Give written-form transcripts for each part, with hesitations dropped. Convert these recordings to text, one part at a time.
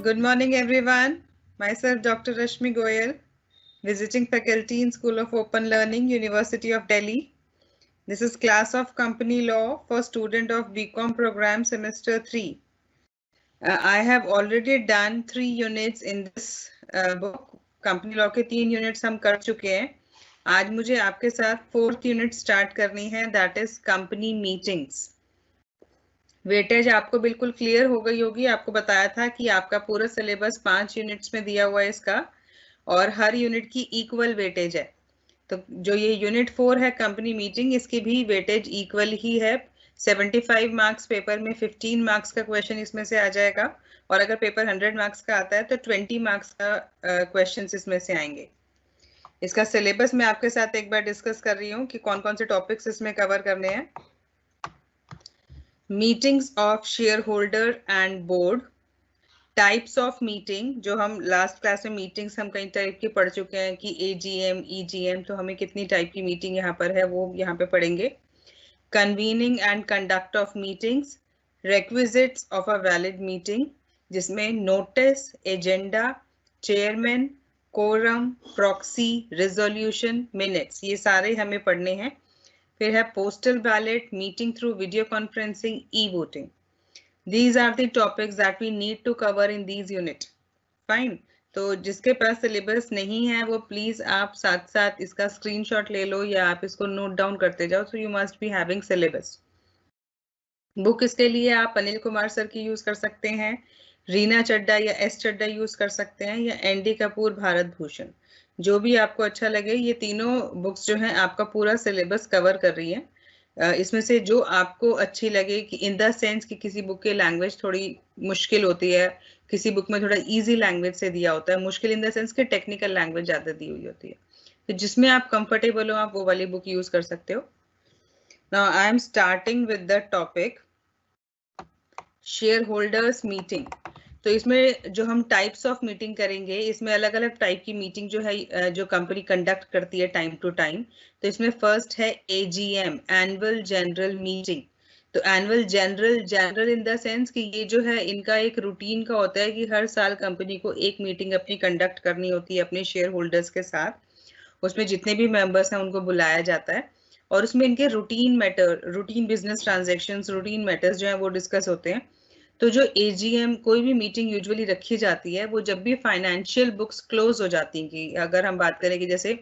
Good morning, everyone. Myself, Dr. Rashmi Goyal, visiting faculty in School of Open Learning, University of Delhi. This is class of company law for student of BCom program semester 3. I have already done 3 units in this book. Company law के 3 units हम कर चुके हैं. आज मुझे आपके साथ 4th unit start करनी है, that is company meetings. Weightage आपको बिल्कुल क्लियर हो गई होगी. आपको बताया था कि आपका पूरा सिलेबस 5 यूनिट्स में दिया हुआ है इसका, और हर यूनिट की इक्वल वेटेज है. तो जो ये यूनिट 4 है कंपनी मीटिंग, इसकी भी वेटेज इक्वल ही है. 75 मार्क्स पेपर में 15 मार्क्स का क्वेश्चन इसमें से आ जाएगा, और अगर पेपर 100 मार्क्स का आता है तो 20 मार्क्स का क्वेश्चन इसमें से आएंगे. इसका सिलेबस मैं आपके साथ एक बार डिस्कस कर रही हूँ कि कौन कौन से टॉपिक्स इसमें कवर करने हैं. Meetings of share holder and board, types of meeting, जो हम लास्ट क्लास में मीटिंग्स हम कई टाइप की पढ़ चुके हैं कि एजीएम, ईजीएम, तो हमें कितनी टाइप की मीटिंग यहाँ पर है वो यहाँ पे पढ़ेंगे. Convening and conduct of meetings, requisites of a valid meeting, जिसमें notice, agenda, chairman, quorum, proxy, resolution, minutes, ये सारे हमें पढ़ने हैं. फिर है postal ballot, meeting through video conferencing, e voting. These are the topics that we need to cover in these unit. Fine. तो जिसके पास सिलेबस नहीं है वो प्लीज आप साथ साथ इसका स्क्रीनशॉट ले लो या आप इसको नोट डाउन करते जाओ. So you must be having syllabus. Book इसके लिए आप अनिल कुमार सर की यूज कर सकते हैं, रीना चड्डा या एस चड्डा यूज कर सकते हैं, या एनडी कपूर, भारत भूषण, जो भी आपको अच्छा लगे. ये तीनों बुक्स जो हैं आपका पूरा सिलेबस कवर कर रही है. इसमें से जो आपको अच्छी लगे, कि इन द सेंस कि किसी बुक की लैंग्वेज थोड़ी मुश्किल होती है, किसी बुक में थोड़ा इजी लैंग्वेज से दिया होता है, मुश्किल इन द सेंस कि टेक्निकल लैंग्वेज ज्यादा दी हुई होती है, तो जिसमें आप कंफर्टेबल हो आप वो वाली बुक यूज कर सकते हो. Now I am starting with the topic share holders meeting. तो इसमें जो हम टाइप्स ऑफ मीटिंग करेंगे, इसमें अलग अलग टाइप की मीटिंग जो है जो कंपनी कंडक्ट करती है टाइम टू टाइम. तो इसमें फर्स्ट है एजीएम, एनुअल जनरल मीटिंग. तो annual general in the sense कि ये जो है इनका एक रूटीन का होता है कि हर साल कंपनी को एक मीटिंग अपनी कंडक्ट करनी होती है अपने शेयर होल्डर्स के साथ. उसमें जितने भी मेंबर्स हैं उनको बुलाया जाता है, और उसमें इनके routine matter, routine business transactions, routine matters जो है वो डिस्कस होते हैं. तो जो एजीएम, कोई भी मीटिंग यूजुअली रखी जाती है वो जब भी फाइनेंशियल बुक्स क्लोज हो जाती हैं, कि अगर हम बात करें कि जैसे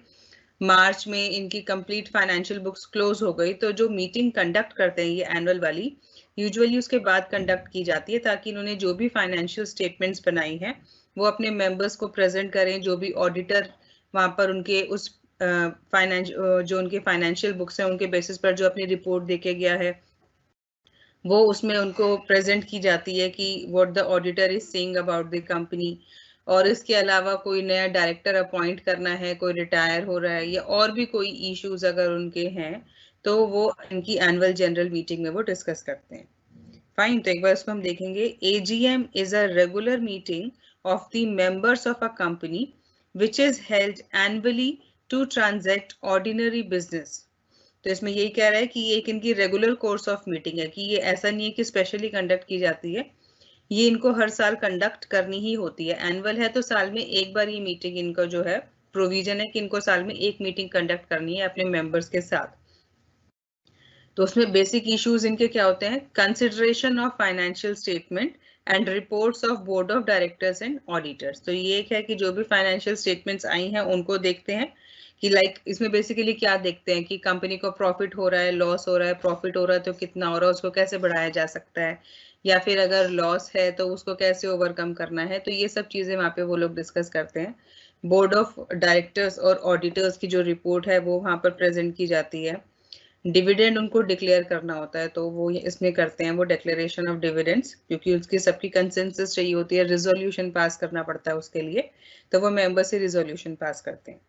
मार्च में इनकी कंप्लीट फाइनेंशियल बुक्स क्लोज हो गई, तो जो मीटिंग कंडक्ट करते हैं ये एनुअल वाली, यूजुअली उसके बाद कंडक्ट की जाती है, ताकि इन्होंने जो भी फाइनेंशियल स्टेटमेंट्स बनाई हैं वो अपने मेंबर्स को प्रेजेंट करें. जो भी ऑडिटर वहां पर उनके उस जो उनके फाइनेंशियल बुक्स हैं उनके बेसिस पर जो अपनी रिपोर्ट देके गया है वो उसमें उनको प्रेजेंट की जाती है कि what the auditor is saying about the company. और इसके अलावा कोई नया डायरेक्टर अपॉइंट करना है, कोई रिटायर हो रहा है, या और भी कोई इश्यूज अगर उनके हैं तो वो इनकी एनुअल जनरल मीटिंग में वो डिस्कस करते हैं. फाइन. तो एक बार इसको हम देखेंगे. AGM is a regular meeting of the members of a company which is held annually to transact ordinary business. तो इसमें यही कह रहा है कि ये एक इनकी रेगुलर कोर्स ऑफ मीटिंग है, कि ये ऐसा नहीं है कि स्पेशली कंडक्ट की जाती है, ये इनको हर साल कंडक्ट करनी ही होती है. एनुअल है तो साल में एक बार ये मीटिंग इनका जो है प्रोविजन है कि इनको साल में एक मीटिंग कंडक्ट करनी है अपने मेंबर्स के साथ. तो उसमें बेसिक इश्यूज इनके क्या होते हैं? Consideration of financial statement and reports of board of directors and auditors. तो ये एक है कि जो भी फाइनेंशियल स्टेटमेंट्स आई हैं उनको देखते हैं, कि इसमें बेसिकली क्या देखते हैं कि कंपनी को प्रॉफिट हो रहा है, लॉस हो रहा है, प्रॉफिट हो रहा है तो कितना हो रहा है, उसको कैसे बढ़ाया जा सकता है, या फिर अगर लॉस है तो उसको कैसे ओवरकम करना है. तो ये सब चीजें वहाँ पे वो लोग डिस्कस करते हैं. बोर्ड ऑफ डायरेक्टर्स और ऑडिटर्स की जो रिपोर्ट है वो वहाँ पर प्रेजेंट की जाती है. डिविडेंड उनको डिक्लेयर करना होता है, तो वो इसमें करते हैं वो डिक्लेरेशन ऑफ डिविडेंड्स, क्योंकि उसकी सबकी कंसेंसस चाहिए होती है, रिजोल्यूशन पास करना पड़ता है उसके लिए, तो वो मेंबर से रिजोल्यूशन पास करते हैं.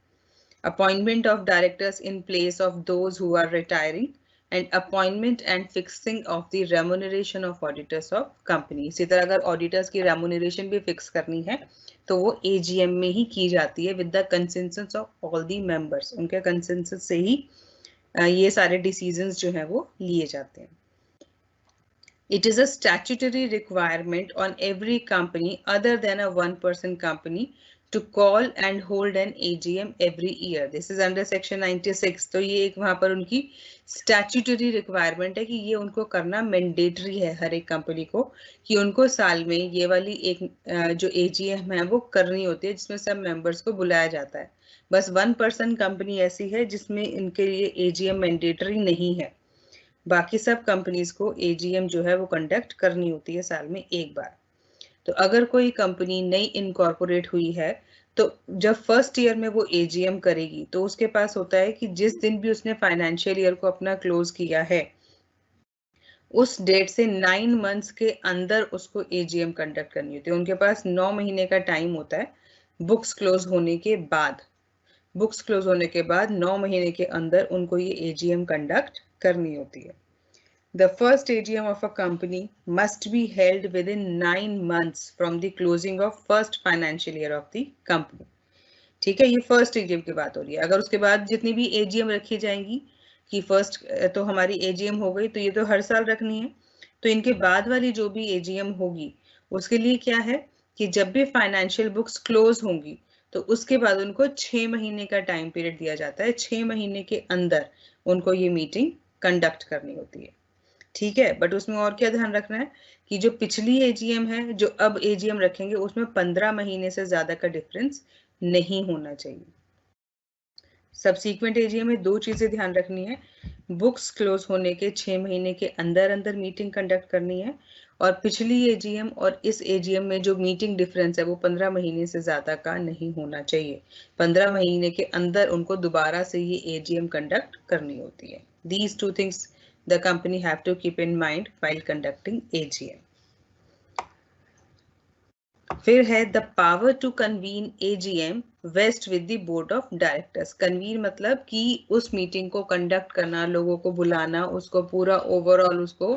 Appointment of directors in place of those who are retiring, and appointment and fixing of the remuneration of auditors of company. इसी तरह अगर ऑडिटर्स की रेम्युनरेशन भी फिक्स करनी है तो वो एजीएम में ही की जाती है with the consensus of all the members. उनके कंसेंसस से ही ये सारे डिसीजंस जो हैं वो लिए जाते हैं. It is a statutory requirement on every company other than a one-person company to call and hold an AGM every year. This is under section 96. तो ये एक वहाँ पर उनकी statutory requirement है कि ये उनको करना mandatory है हर एक कंपनी को, कि उनको साल में ये वाली एक जो AGM है वो करनी होती है, जिसमें सब मेंबर्स को बुलाया जाता है. बस 1% कंपनी ऐसी है जिसमें इनके लिए AGM mandatory नहीं है. बाकी सब कंपनीज को AGM जो है वो कंडक्ट करनी होती है साल में एक बार. तो अगर कोई कंपनी नई इनकॉर्पोरेट हुई है तो जब फर्स्ट ईयर में वो AGM करेगी तो उसके पास होता है कि जिस दिन भी उसने फाइनेंशियल ईयर को अपना क्लोज किया है उस डेट से 9 मंथ्स के अंदर उसको AGM कंडक्ट करनी होती है. उनके पास 9 महीने का टाइम होता है बुक्स क्लोज होने के बाद. बुक्स क्लोज होने के बाद 9 महीने के अंदर उनको ये AGM कंडक्ट करनी होती है. The first AGM of a company must be held within 9 months from the closing of first financial year of the company. ठीक है, ये फर्स्ट AGM की बात हो रही है. अगर उसके बाद जितनी भी AGM रखी जाएंगी कि फर्स्ट तो हमारी AGM हो गई तो ये तो हर साल रखनी है. तो इनके बाद वाली जो भी AGM होगी उसके लिए क्या है कि जब भी फाइनेंशियल बुक्स क्लोज होंगी तो उसके बाद उनको 6 महीने का टाइम पीरियड दिया जाता है. 6 महीने के अंदर उनको ये मीटिंग कंडक्ट करनी होती है. ठीक है, बट उसमें और क्या ध्यान रखना है कि जो पिछली AGM है जो अब AGM रखेंगे उसमें 15 महीने से ज्यादा का डिफरेंस नहीं होना चाहिए. सब्सीक्वेंट AGM में दो चीजें ध्यान रखनी है. बुक्स क्लोज होने के 6 महीने के अंदर अंदर मीटिंग कंडक्ट करनी है और पिछली AGM और इस AGM में जो मीटिंग डिफरेंस है वो 15 महीने से ज्यादा का नहीं होना चाहिए. 15 महीने के अंदर उनको दोबारा से ये AGM कंडक्ट करनी होती है. These two things the company have to keep in mind while conducting AGM. फिर है the power to convene AGM vests with the board of directors. Convene मतलब कि उस मीटिंग को कंडक्ट करना, लोगों को बुलाना, उसको पूरा ओवरऑल उसको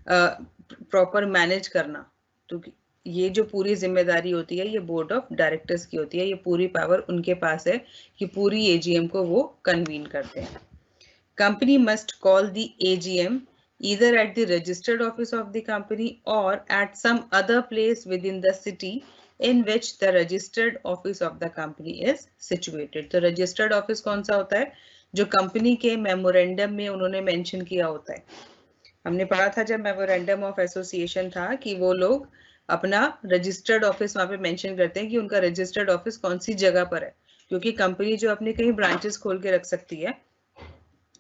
प्रॉपर मैनेज करना. तो ये जो पूरी जिम्मेदारी होती है ये बोर्ड ऑफ डायरेक्टर्स की होती है. ये पूरी पावर उनके पास है कि पूरी AGM को वो कन्वीन करते हैं. Company must call the AGM either at the registered office of the company or at some other place within the city in which the registered office of the company is situated. तो registered office कौन सा होता है? जो company के memorandum में उन्होंने mention किया होता है. हमने पढ़ा था जब मेमोरेंडम ऑफ एसोसिएशन था कि वो लोग अपना रजिस्टर्ड ऑफिस वहां पे मेंशन करते हैं कि उनका रजिस्टर्ड ऑफिस कौन सी जगह पर है, क्योंकि कंपनी जो अपने कहीं ब्रांचेस खोल के रख सकती है.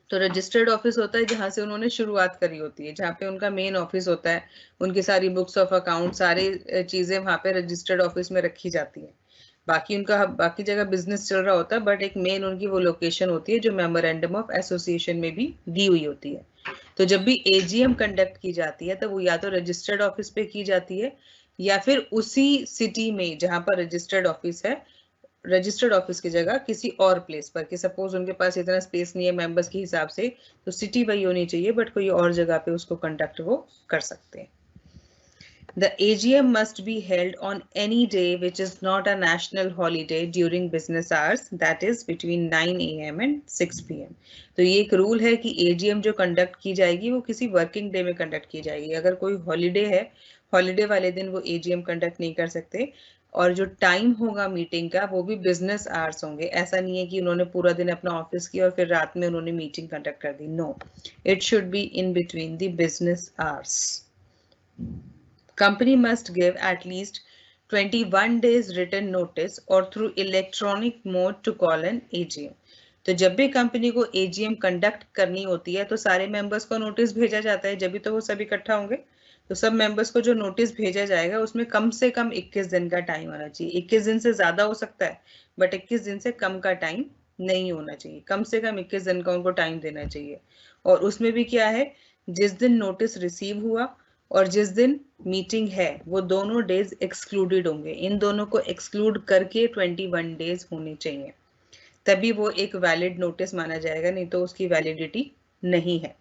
तो रजिस्टर्ड ऑफिस होता है जहां से उन्होंने शुरुआत करी होती है, जहाँ पे उनका मेन ऑफिस होता है, उनकी सारी बुक्स ऑफ अकाउंट सारी चीजें वहां पे रजिस्टर्ड ऑफिस में रखी जाती हैं. बाकी उनका बाकी जगह बिजनेस चल रहा होता है, बट एक मेन उनकी वो लोकेशन होती है जो मेमोरेंडम ऑफ एसोसिएशन में भी दी हुई होती है. तो जब भी AGM कंडक्ट की जाती है तो वो या तो रजिस्टर्ड ऑफिस पे की जाती है या फिर उसी सिटी में जहां पर रजिस्टर्ड ऑफिस है, रजिस्टर्ड ऑफिस की जगह किसी और प्लेस पर, कि सपोज उनके पास इतना स्पेस नहीं है मेंबर्स के हिसाब से तो सिटी वही होनी चाहिए, बट कोई और जगह पे उसको कंडक्ट वो कर सकते हैं. The AGM must be held on any day which is not a national holiday during business hours, that is between 9 AM and 6 PM. तो ये एक रूल है कि AGM जो कंडक्ट की जाएगी वो किसी वर्किंग डे में कंडक्ट की जाएगी. अगर कोई हॉलीडे है, हॉलीडे वाले दिन वो AGM कंडक्ट नहीं कर सकते. और जो टाइम होगा मीटिंग का वो भी बिजनेस आवर्स होंगे. ऐसा नहीं है कि उन्होंने पूरा दिन अपना ऑफिस किया और फिर रात में उन्होंने मीटिंग कंडक्ट कर दी. No, it should be in between the business hours. Company must give at least 21 days written notice or through electronic mode to call an AGM. तो जब भी कंपनी को AGM कंडक्ट करनी होती है तो सारे मेंबर्स को नोटिस भेजा जाता है, जब भी तो वो सब इकट्ठा होंगे. तो सब मेंबर्स को जो नोटिस भेजा जाएगा उसमें कम से कम 21 दिन का टाइम आना चाहिए. 21 दिन से ज्यादा हो सकता है बट 21 दिन से कम का टाइम नहीं होना चाहिए. कम से कम 21 दिन का उनको टाइम देना चाहिए. और उसमें भी क्या है, जिस दिन नोटिस रिसीव हुआ और जिस दिन मीटिंग है वो दोनों डेज एक्सक्लूडेड होंगे. इन दोनों को एक्सक्लूड करके 21 डेज होने चाहिए, तभी वो एक वैलिड नोटिस माना जाएगा, नहीं तो उसकी वैलिडिटी नहीं है.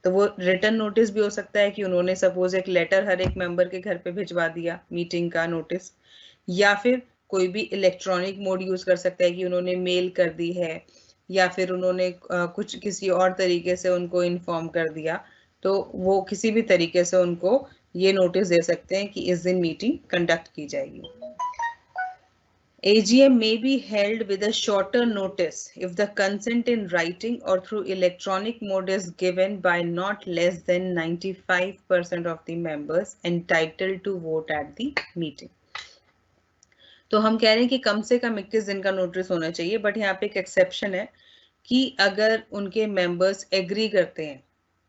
तो वो रिटर्न नोटिस भी हो सकता है कि उन्होंने सपोज एक लेटर हर एक मेंबर के घर पे भिजवा दिया मीटिंग का नोटिस, या फिर कोई भी इलेक्ट्रॉनिक मोड यूज कर सकता है कि उन्होंने मेल कर दी है या फिर उन्होंने कुछ किसी और तरीके से उनको इन्फॉर्म कर दिया. तो वो किसी भी तरीके से उनको ये नोटिस दे सकते हैं कि इस दिन मीटिंग कंडक्ट की जाएगी। AGM may be held with a shorter notice if the consent in writing or through electronic mode is given by not less than 95% of the members entitled to vote at the meeting. तो हम कह रहे हैं कि कम से कम 21 दिन का notice होना चाहिए, बट यहाँ पे एक एक्सेप्शन है कि अगर उनके मेंबर्स एग्री करते हैं,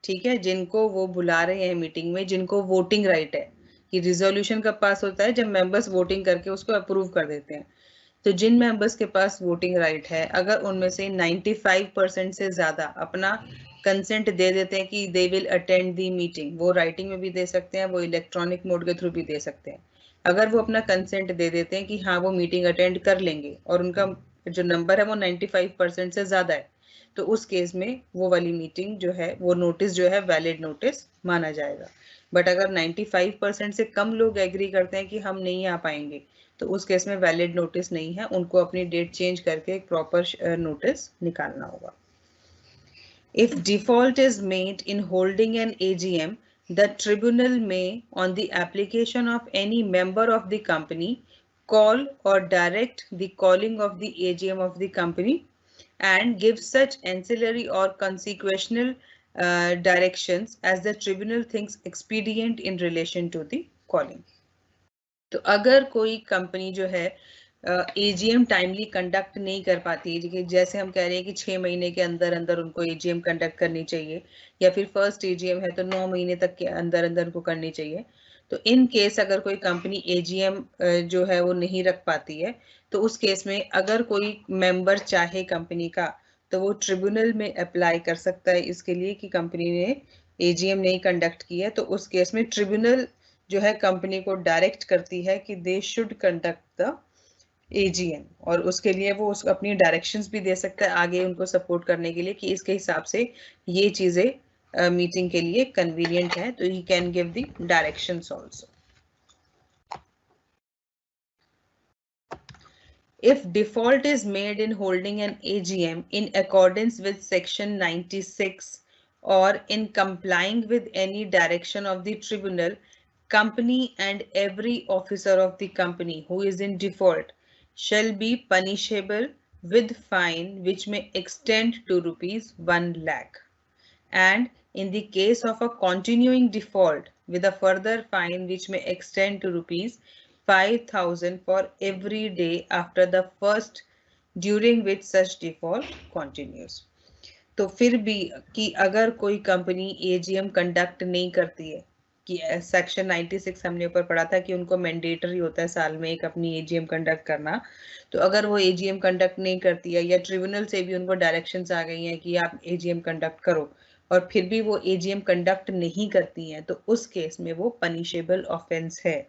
ठीक है, जिनको वो बुला रहे हैं मीटिंग में, जिनको वोटिंग राइट है, कि रिजोल्यूशन कब पास होता है, जब मेंबर्स वोटिंग करके उसको अप्रूव कर देते हैं। तो जिन मेंबर्स के पास वोटिंग राइट है, अगर उनमें से 95% से ज्यादा अपना कंसेंट दे देते हैं कि they will attend the meeting, वो राइटिंग में भी दे सकते हैं, वो इलेक्ट्रॉनिक मोड के थ्रू भी दे सकते हैं, अगर वो अपना कंसेंट दे देते हैं कि हाँ वो मीटिंग अटेंड कर लेंगे और उनका जो नंबर है वो 95% से ज्यादा है, तो उस केस में वो वाली मीटिंग जो है, वो नोटिस जो है वैलिड नोटिस माना जाएगा। बट अगर 95% से कम लोग एग्री करते हैं कि हम नहीं आ पाएंगे, तो उस केस में वैलिड नोटिस नहीं है, उनको अपनी डेट चेंज करके एक प्रॉपर नोटिस निकालना होगा। If default is made in holding an AGM, the tribunal may, on the application of any member of the company, call or direct the calling of the AGM of the company and give such ancillary or consequential directions as the tribunal thinks expedient in relation to the calling. तो अगर कोई company जो है AGM timely conduct नहीं कर पाती है, जैसे हम कह रहे हैं कि 6 महीने के अंदर अंदर उनको एजीएम कंडक्ट करनी चाहिए, या फिर फर्स्ट एजीएम है तो 9 महीने तक के अंदर अंदर उनको करनी चाहिए, तो इन केस अगर कोई कंपनी एजीएम जो है वो नहीं रख पाती है, तो उस केस में अगर कोई मेंबर चाहे कंपनी का, तो वो ट्रिब्यूनल में अप्लाई कर सकता है इसके लिए कि कंपनी ने एजीएम नहीं कंडक्ट की है, तो उस केस में ट्रिब्यूनल जो है कंपनी को डायरेक्ट करती है कि they should conduct the AGM, और उसके लिए वो उसको अपनी डायरेक्शंस भी दे सकता है आगे उनको सपोर्ट करने के लिए कि इसके हिसाब से ये चीजें मीटिंग के लिए कन्वीनियंट है, तो he can give the directions also. If default is made in holding an AGM in accordance with section 96 or in complying with any direction of the tribunal, company and every officer of the company who is in default shall be punishable with fine which may extend to rupees 1 lakh. And in the case of a continuing default, with a further fine which may extend to rupees 5,000 for every day after the first during which such default continues. तो फिर भी कि अगर कोई company AGM conduct नहीं करती है, कि सेक्शन 96 हमने ऊपर पढ़ा था कि उनको मैंडेटरी होता है साल में एक अपनी एजीएम कंडक्ट करना, तो अगर वो एजीएम कंडक्ट नहीं करती है या ट्रिब्यूनल से भी उनको डायरेक्शंस आ गई हैं कि आप एजीएम कंडक्ट करो, और फिर भी वो एजीएम कंडक्ट नहीं करती हैं, तो उस केस में वो पनिशेबल ऑफेंस है।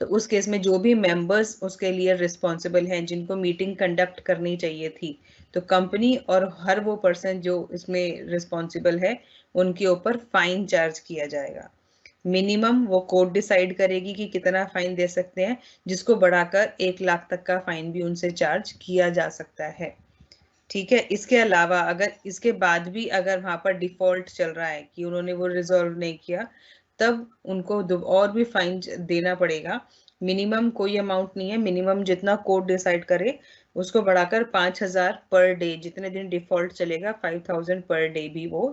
तो उस केस में जो भी मेंबर्स उसके लिए रिस्पॉन्सिबल हैं, जिनको मीटिंग कंडक्ट करनी चाहिए थी, तो कंपनी और हर वो पर्सन जो इसमें रिस्पॉन्सिबल है, उनके ऊपर फाइन चार्ज किया जाएगा। मिनिमम वो कोर्ट डिसाइड करेगी कि कितना फाइन दे सकते हैं, जिसको बढ़ाकर 1 लाख तक का फाइन भी उनसे चार्ज किया जा सकता है। ठीक है, इसके अलावा अगर इसके बाद भी अगर वहां पर डिफॉल्ट चल रहा है कि उन्होंने वो रिजॉल्व नहीं किया, तब उनको और भी फाइन देना पड़ेगा। मिनिमम कोई अमाउंट नहीं है, मिनिमम जितना कोर्ट डिसाइड करे उसको बढ़ाकर 5,000 पर डे, जितने दिन डिफॉल्ट चलेगा 5,000 पर डे भी वो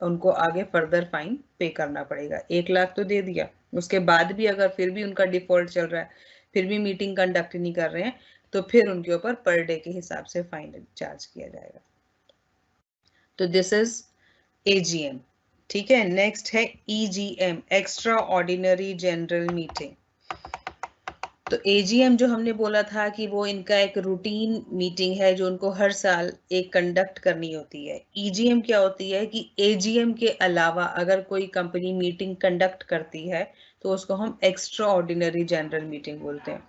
उनको आगे फर्दर फाइन पे करना पड़ेगा। 1 लाख तो दे दिया, उसके बाद भी अगर फिर भी उनका डिफॉल्ट चल रहा है, फिर भी मीटिंग कंडक्ट नहीं कर रहे हैं, तो फिर उनके ऊपर पर डे के हिसाब से फाइन चार्ज किया जाएगा। तो दिस इज एजीएम। ठीक है, नेक्स्ट है EGM, extra ordinary general meeting. तो एजीएम जो हमने बोला था कि वो इनका एक रूटीन मीटिंग है जो उनको हर साल एक कंडक्ट करनी होती है। ईजीएम क्या होती है कि एजीएम के अलावा अगर कोई कंपनी मीटिंग कंडक्ट करती है तो उसको हम एक्स्ट्रा ऑर्डिनरी जनरल मीटिंग बोलते हैं।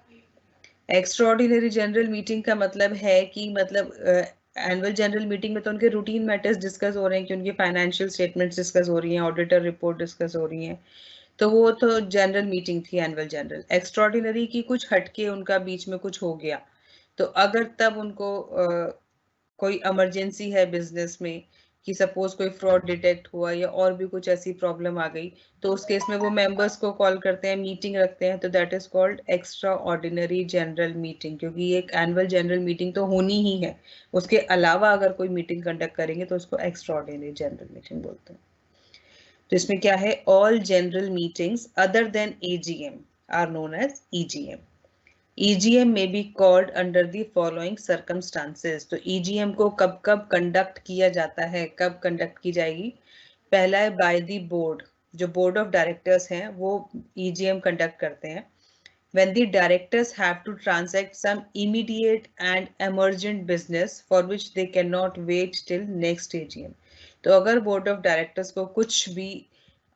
एक्स्ट्रा ऑर्डिनरी जनरल मीटिंग का मतलब है कि मतलब एनुअल जनरल मीटिंग में तो उनके रूटीन मैटर्स डिस्कस हो रहे हैं कि उनकी फाइनेंशियल स्टेटमेंट्स डिस्कस हो रही हैं, ऑडिटर रिपोर्ट डिस्कस हो रही हैं, तो वो तो जनरल मीटिंग थी एनुअल जनरल। एक्स्ट्राऑर्डिनरी की कुछ हटके उनका बीच में कुछ हो गया, तो अगर तब उनको कोई इमरजेंसी है बिजनेस में कि सपोज कोई फ्रॉड डिटेक्ट हुआ या और भी कुछ ऐसी प्रॉब्लम आ गई, तो उस केस में वो मेंबर्स को कॉल करते हैं, मीटिंग रखते हैं, तो that is called extra ordinary general meeting, क्योंकि ये एक एनुअल जनरल मीटिंग तो होनी ही है, उसके अलावा अगर कोई मीटिंग कंडक्ट करेंगे तो उसको एक्स्ट्रा ऑर्डिनरी जनरल मीटिंग बोलते हैं। तो इसमें क्या है, all general meetings other than AGM are known as EGM. EGM may be called under the following circumstances। तो EGM को कब कब कंडक्ट किया जाता है, कब कंडक्ट की जाएगी? पहला है बाय द बोर्ड, जो बोर्ड ऑफ डायरेक्टर्स हैं वो EGM कंडक्ट करते हैं। When the directors have to transact some immediate and emergent business for which they cannot wait till next AGM। तो अगर बोर्ड ऑफ डायरेक्टर्स को कुछ भी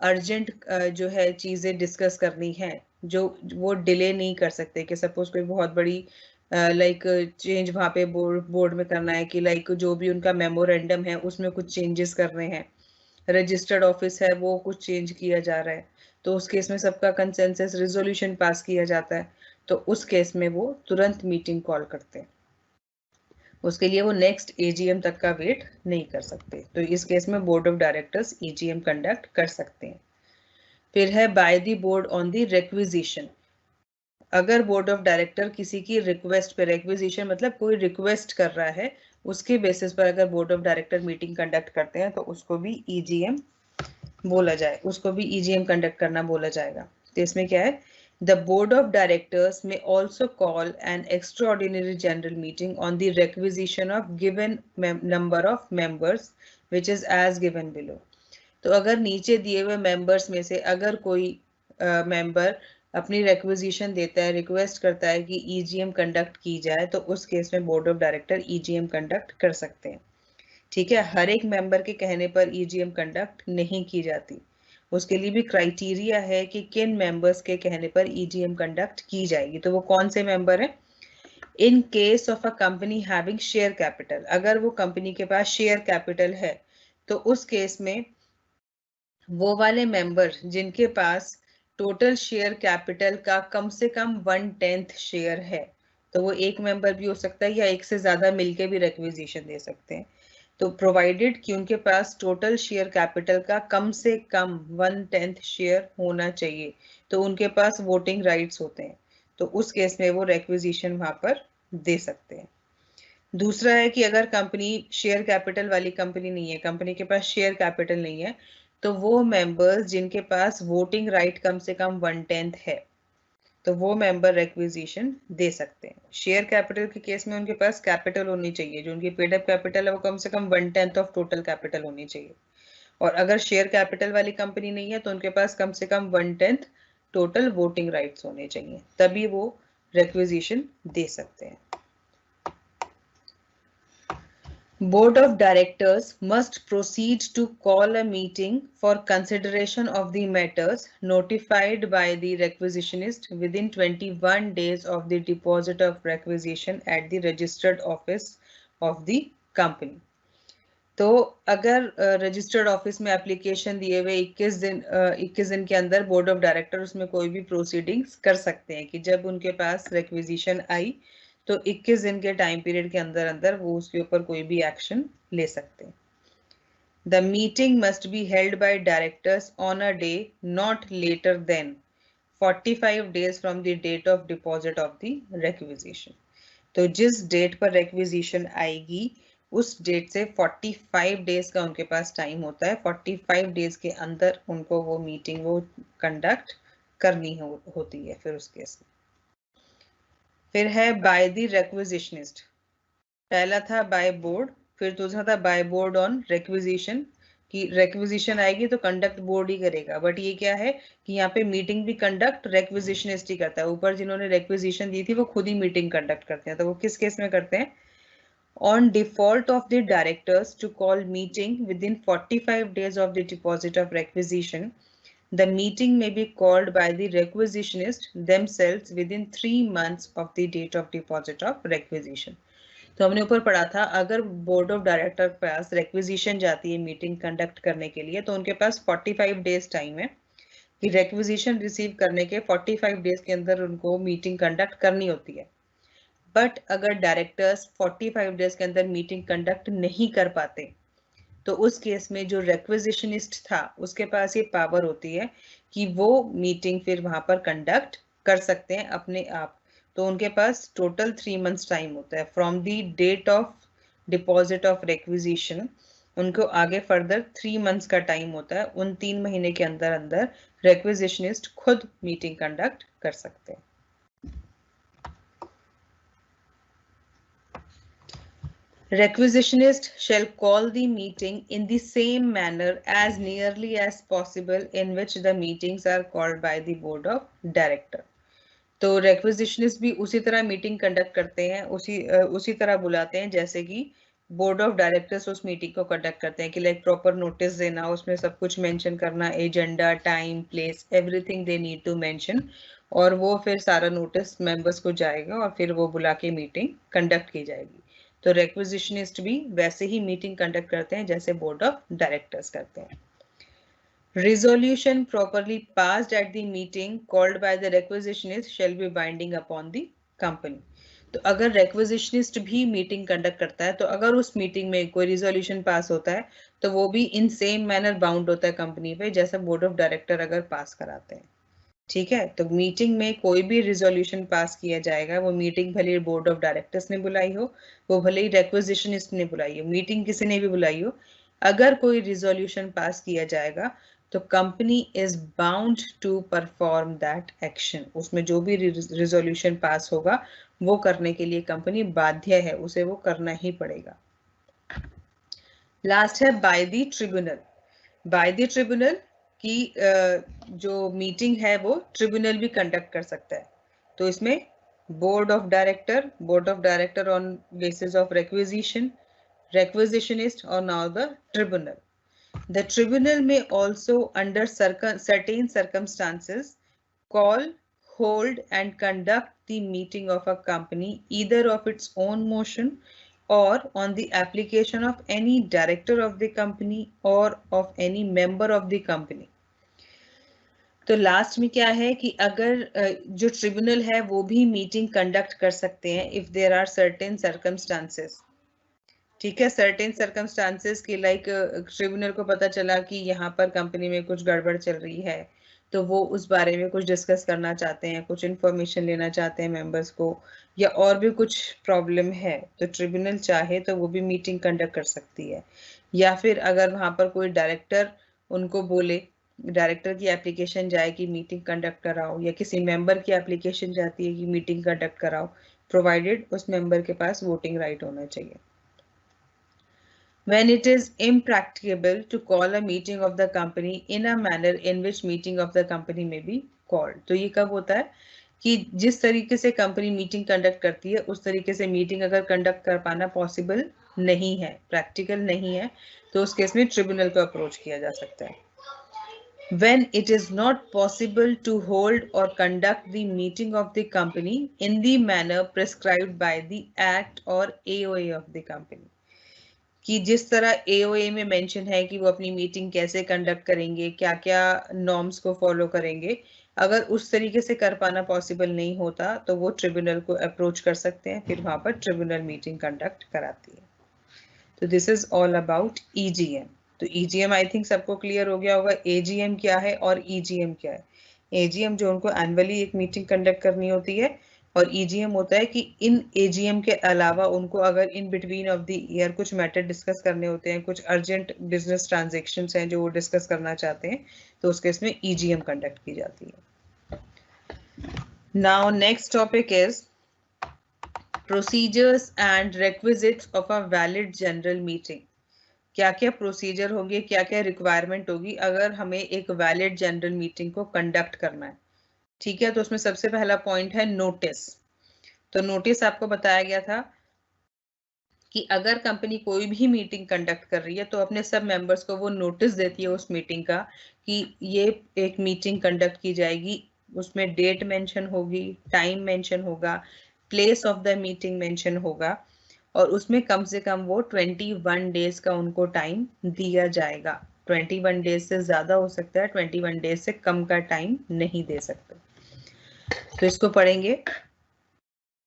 अर्जेंट जो है चीजें डिस्कस करनी है, जो वो डिले नहीं कर सकते, कि सपोज कोई बहुत बड़ी लाइक चेंज वहाँ पे बोर्ड में करना है, कि लाइक जो भी उनका मेमोरेंडम है उसमें कुछ चेंजेस करने हैं, रजिस्टर्ड ऑफिस है वो कुछ चेंज किया जा रहा है, तो उस केस में सबका कंसेंसस रिजोल्यूशन पास किया जाता है, तो उस केस में वो तुरंत मीटिंग कॉल करते हैं, उसके लिए वो नेक्स्ट एजीएम तक का वेट नहीं कर सकते, तो इस केस में board of directors EGM conduct कर सकते हैं। फिर है by the board on the requisition. अगर बोर्ड ऑफ डायरेक्टर किसी की रिक्वेस्ट पे, रिक्विजिशन मतलब कोई रिक्वेस्ट कर रहा है, उसके बेसिस पर अगर board of director meeting conduct करते हैं तो उसको भी ईजीएम बोला जाए, उसको भी ईजीएम कंडक्ट करना बोला जाएगा। तो इसमें क्या है, the board of directors may also call an extraordinary general meeting on the requisition of given number of members which is as given below। तो अगर नीचे दिए हुए मेंबर्स में से अगर कोई मेंबर अपनी रिक्वेजिशन देता है, रिक्वेस्ट करता है कि ईजीएम कंडक्ट की जाए, तो उस केस में board of director EGM conduct कर सकते हैं। ठीक है, हर एक मेंबर के कहने पर ईजीएम कंडक्ट नहीं की जाती, उसके लिए भी क्राइटेरिया है कि किन मेंबर्स के कहने पर ईजीएम कंडक्ट की जाएगी, तो वो कौन से मेंबर हैं? In case of a company having share capital, अगर वो कंपनी के पास शेयर कैपिटल है तो उस केस में वो वाले मेंबर जिनके पास टोटल शेयर कैपिटल का कम से कम 1/10 शेयर है, तो वो एक मेंबर भी हो सकता है या एक से ज्यादा मिलके भी रिक्वेजिशन दे सकते हैं। तो प्रोवाइडेड कि उनके पास टोटल शेयर कैपिटल का कम से कम 1/10 शेयर होना चाहिए, तो उनके पास वोटिंग राइट्स होते हैं, तो उस केस में वो रिक्वेजिशन वहां पर दे सकते हैं। दूसरा है कि अगर कंपनी शेयर कैपिटल वाली कंपनी नहीं है, कंपनी के पास शेयर कैपिटल नहीं है, तो वो मेंबर्स जिनके पास वोटिंग राइट कम से कम 1/10 है, तो वो मेंबर रिक्वेजिशन दे सकते हैं। शेयर कैपिटल के केस में उनके पास कैपिटल होनी चाहिए, जो उनकी पेड अप कैपिटल है वो कम से कम 1/10 ऑफ टोटल कैपिटल होनी चाहिए, और अगर शेयर कैपिटल वाली कंपनी नहीं है तो उनके पास कम से कम 1/10 टोटल वोटिंग राइट्स होने चाहिए, तभी वो रिक्वेजिशन दे सकते हैं। Board of Directors must proceed to call a meeting for consideration of the matters notified by the requisitionist within 21 days of the deposit of requisition at the registered office of the company। तो अगर registered office में application दिए हुए 21 दिन के अंदर board of director उसमें कोई भी प्रोसीडिंग्स कर सकते हैं, कि जब उनके पास रिक्विजिशन आई तो 21 दिन के टाइम पीरियड के अंदर अंदर वो उसके ऊपर कोई भी एक्शन ले सकते हैं। The meeting must be held by directors on a day not later than 45 days from the date of deposit of the requisition. तो जिस डेट पर रिक्विजिशन आएगी उस डेट से 45 डेज का उनके पास टाइम होता है, 45 डेज के अंदर उनको वो मीटिंग वो कंडक्ट करनी होती है। फिर उस केस में फिर है बाय द रिक्विजिशनिस्ट, पहला था बाय बोर्ड, फिर दूसरा था बाय बोर्ड ऑन रिक्विजिशन, कि रिक्विजिशन आएगी तो कंडक्ट बोर्ड ही करेगा, बट ये क्या है कि यहाँ पे मीटिंग भी कंडक्ट रिक्विजिशनिस्ट ही करता है, ऊपर जिन्होंने रिक्विजिशन दी थी वो खुद ही मीटिंग कंडक्ट करते हैं, तो वो किस केस में करते हैं? On default of the directors to call meeting within 45 days of the deposit of requisition, the meeting may be called by the requisitionist themselves within 3 months of the date of deposit of requisition। तो हमने ऊपर पढ़ा था अगर board of director के पास requisition जाती है meeting conduct करने के लिए तो उनके पास 45 डेज टाइम है कि रिक्विजिशन रिसीव करने के 45 डेज के अंदर उनको मीटिंग कंडक्ट करनी होती है। बट अगर डायरेक्टर्स 45 डेज के अंदर मीटिंग कंडक्ट नहीं कर पाते तो उस केस में जो रिक्विजिशनिस्ट था उसके पास ये पावर होती है कि वो मीटिंग फिर वहां पर कंडक्ट कर सकते हैं अपने आप। तो उनके पास टोटल 3 मंथ्स टाइम होता है from the date of deposit of requisition. उनको आगे फर्दर 3 मंथ्स का टाइम होता है। उन 3 महीने के अंदर अंदर रिक्विजिशनिस्ट खुद मीटिंग कंडक्ट कर सकते हैं। Requisitionist shall call the meeting in the same manner as nearly as possible in which the meetings are called by the board of director. तो requisitionist भी उसी तरह मीटिंग कंडक्ट करते हैं, उसी तरह बुलाते हैं जैसे कि बोर्ड ऑफ डायरेक्टर्स उस मीटिंग को कंडक्ट करते हैं कि लाइक प्रॉपर नोटिस देना, उसमें सब कुछ मेंशन करना, agenda, time, place, everything they need to mention, और वो फिर सारा नोटिस मेंबर्स को जाएगा और फिर वो बुला के मीटिंग कंडक्ट की जाएगी। तो रिक्विजिशनिस्ट भी वैसे ही मीटिंग कंडक्ट करते हैं जैसे बोर्ड ऑफ डायरेक्टर्स करते हैं। Resolution properly passed at the meeting called by the requisitionist shall be binding upon the company. तो अगर रिक्विजिशनिस्ट भी मीटिंग कंडक्ट करता है तो अगर उस मीटिंग में कोई रिजोल्यूशन पास होता है तो वो भी इन सेम मैनर बाउंड होता है कंपनी पे जैसा बोर्ड ऑफ डायरेक्टर अगर पास कराते हैं। ठीक है, तो मीटिंग में कोई भी रिजोल्यूशन पास किया जाएगा, वो मीटिंग भले बोर्ड ऑफ डायरेक्टर्स ने बुलाई हो, वो भले ही रिक्विजिशनिस्ट ने बुलाई हो, मीटिंग किसी ने भी बुलाई हो, अगर कोई रिजोल्यूशन पास किया जाएगा तो company is bound to perform that action. उसमें जो भी रिजोल्यूशन पास होगा वो करने के लिए कंपनी बाध्य है, उसे वो करना ही पड़ेगा। लास्ट है by the tribunal. By the tribunal की जो मीटिंग है वो ट्रिब्यूनल भी कंडक्ट कर सकता है। तो इसमें board of director on basis of requisition, requisitionist, or now the tribunal. The tribunal may also, under certain circumstances, call, hold, and conduct the meeting of a company either of its own motion or on the application of any director of the company or of any member of the company. तो last में क्या है कि अगर जो tribunal है वो भी मीटिंग कंडक्ट कर सकते हैं if there are certain circumstances. ठीक है, सर्टेन सर्कमस्टांसेस की लाइक ट्रिब्यूनल को पता चला कि यहाँ पर कंपनी में कुछ गड़बड़ चल रही है तो वो उस बारे में कुछ डिस्कस करना चाहते हैं, कुछ इन्फॉर्मेशन लेना चाहते हैं मेंबर्स को, या और भी कुछ प्रॉब्लम है तो ट्रिब्यूनल चाहे तो वो भी मीटिंग कंडक्ट कर सकती है। या फिर अगर वहाँ पर कोई डायरेक्टर उनको बोले, डायरेक्टर की एप्लीकेशन जाए कि मीटिंग कंडक्ट कराओ, या किसी मेंबर की एप्लीकेशन जाती है कि मीटिंग कंडक्ट कराओ, प्रोवाइडेड उस मेंबर के पास वोटिंग राइट होना चाहिए। When it is impracticable to call a meeting of the company in a manner in which meeting of the company may be called. तो ये कब होता है कि जिस तरीके से कंपनी मीटिंग कंडक्ट करती है उस तरीके से मीटिंग अगर कंडक्ट कर पाना पॉसिबल नहीं है, प्रैक्टिकल नहीं है, तो उस केस में ट्रिब्यूनल को अप्रोच किया जा सकता है। When it is not possible to hold or conduct the meeting of the company in the manner prescribed by the act or AOA of the company. कि जिस तरह AOA में मेंशन है कि वो अपनी मीटिंग कैसे कंडक्ट करेंगे, क्या क्या नॉर्म्स को फॉलो करेंगे, अगर उस तरीके से कर पाना पॉसिबल नहीं होता तो वो ट्रिब्यूनल को अप्रोच कर सकते हैं, फिर वहां पर ट्रिब्यूनल मीटिंग कंडक्ट कराती है। तो this is all about EGM। तो EGM आई थिंक सबको क्लियर हो गया होगा AGM क्या है और EGM क्या है। AGM जो उनको एनुअली एक मीटिंग कंडक्ट करनी होती है, और EGM होता है कि इन AGM के अलावा उनको अगर in between of the year कुछ मैटर डिस्कस करने होते हैं, कुछ अर्जेंट बिजनेस ट्रांजेक्शन्स हैं जो वो डिस्कस करना चाहते हैं, तो उस केस में EGM कंडक्ट की जाती है। Now next topic is procedures and requisites of a valid general meeting. क्या क्या प्रोसीजर होंगे, क्या क्या रिक्वायरमेंट होगी अगर हमें एक वैलिड जनरल मीटिंग को कंडक्ट करना है। ठीक है, तो उसमें सबसे पहला पॉइंट है नोटिस। तो नोटिस आपको बताया गया था कि अगर कंपनी कोई भी मीटिंग कंडक्ट कर रही है तो अपने सब मेंबर्स को वो नोटिस देती है उस मीटिंग का कि ये एक मीटिंग कंडक्ट की जाएगी। उसमें डेट मेंशन होगी, टाइम मेंशन होगा, place of the meeting mention होगा, और उसमें कम से कम वो 21 डेज का उनको टाइम दिया जाएगा। 21 डेज से ज्यादा हो सकता है, 21 डेज से कम का टाइम नहीं दे सकते। तो इसको पढ़ेंगे।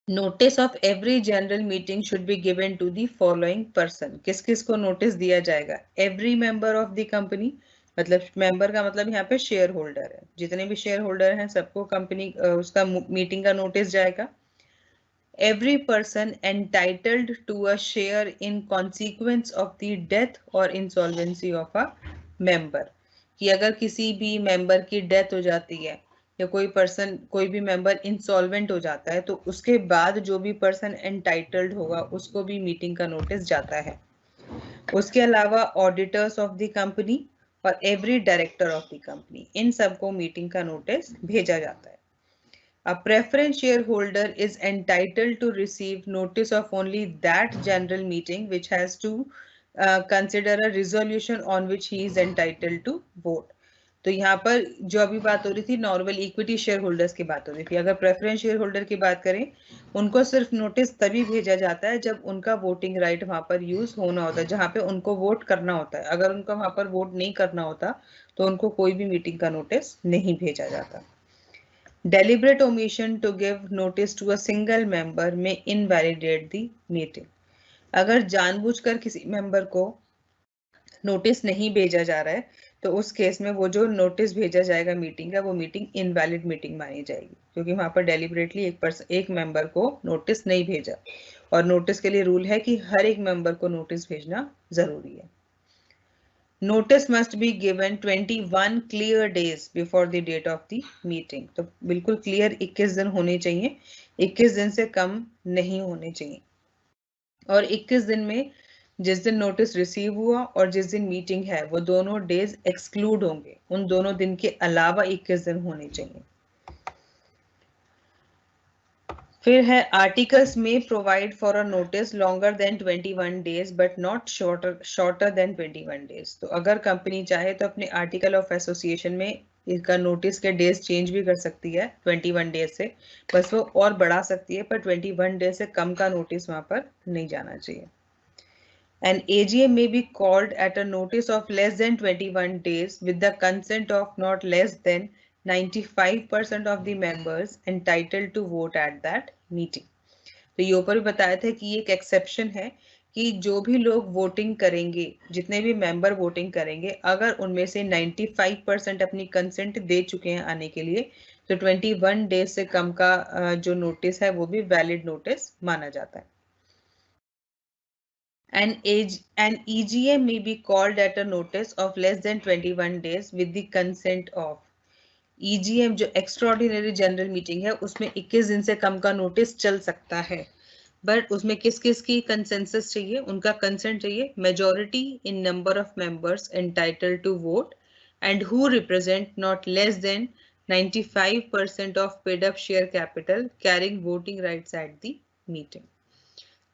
Notice of every general meeting should be given to the following person. किस किस को नोटिस दिया जाएगा? Every member of the company, मतलब मेंबर का मतलब यहाँ पे शेयर होल्डर है, जितने भी शेयर होल्डर हैं सबको कंपनी उसका मीटिंग का नोटिस जाएगा। Every person entitled to a share in consequence of the death और इंसॉल्वेंसी ऑफ अ मेंबर, कि अगर किसी भी मेंबर की डेथ हो जाती है या कोई भी मेंबर इंसॉल्वेंट हो जाता है, तो उसके बाद जो भी पर्सन एंटाइटल्ड होगा उसको भी मीटिंग का नोटिस जाता है। उसके अलावा ऑडिटर्स ऑफ द कंपनी और every director of the company, इन सबको मीटिंग का नोटिस भेजा जाता है। A preference shareholder is entitled to receive notice of only that general meeting which has to consider a resolution on which he is entitled to vote. तो यहाँ पर जो अभी बात हो रही थी नॉर्मल इक्विटी शेयर होल्डर्स की बात हो रही थी। अगर प्रेफरेंस शेयर होल्डर की बात करें, उनको सिर्फ नोटिस तभी भेजा जाता है जब उनका वोटिंग राइट वहां पर यूज होना होता है, जहां पे उनको वोट करना होता है। अगर उनका वहां पर वोट नहीं करना होता तो उनको कोई भी मीटिंग का नोटिस नहीं भेजा जाता। Deliberate omission to give notice to a single member may invalidate the meeting. अगर जानबूझकर किसी मेंबर को नोटिस नहीं भेजा जा रहा है तो उस केस में वो जो नोटिस भेजा जाएगा मीटिंग का, वो मीटिंग इनवैलिड मीटिंग मानी जाएगी, क्योंकि वहां पर डेलिबरेटली एक मेंबर को नोटिस नहीं भेजा। और नोटिस के लिए रूल है कि हर एक मेंबर को नोटिस भेजना जरूरी है। Notice must be given 21 clear days before the date of the meeting. तो बिल्कुल क्लियर 21 दिन होने चाहिए, 21 दिन से कम नहीं होने चाहिए। और 21 दिन में जिस दिन नोटिस रिसीव हुआ और जिस दिन मीटिंग है वो दोनों डेज एक्सक्लूड होंगे, उन दोनों दिन के अलावा 21 दिन होने चाहिए। फिर है आर्टिकल्स में provide for a notice longer than 21 days but not shorter than 21 days. तो अगर कंपनी चाहे तो अपने आर्टिकल ऑफ एसोसिएशन में इसका नोटिस के डेज चेंज भी कर सकती है 21 डेज से, बस वो और बढ़ा सकती है, पर 21 डेज से कम का नोटिस वहां पर नहीं जाना चाहिए। An AGM may be called at a notice of less than 21 days with the consent of not less than 95% of the members entitled to vote at that meeting. तो ये ऊपर भी बताया था कि ये एक एक्सेप्शन है कि जो भी लोग वोटिंग करेंगे, जितने भी मेंबर वोटिंग करेंगे, अगर उनमें से 95% अपनी कंसेंट दे चुके हैं आने के लिए, तो 21 डेज से कम का जो नोटिस है वो भी वैलिड नोटिस माना जाता है। An EGM may be called at a notice of less than 21 days with the consent of EGM। जो एक्स्ट्राऑर्डिनरी जनरल मीटिंग है उसमें 21 दिन से कम का नोटिस चल सकता है, बट उसमें किस किस की कंसेंसस चाहिए, उनका कंसेंट चाहिए। Majority in number of members entitled to vote and who represent not less than 95% of paid up share capital carrying voting rights at the meeting.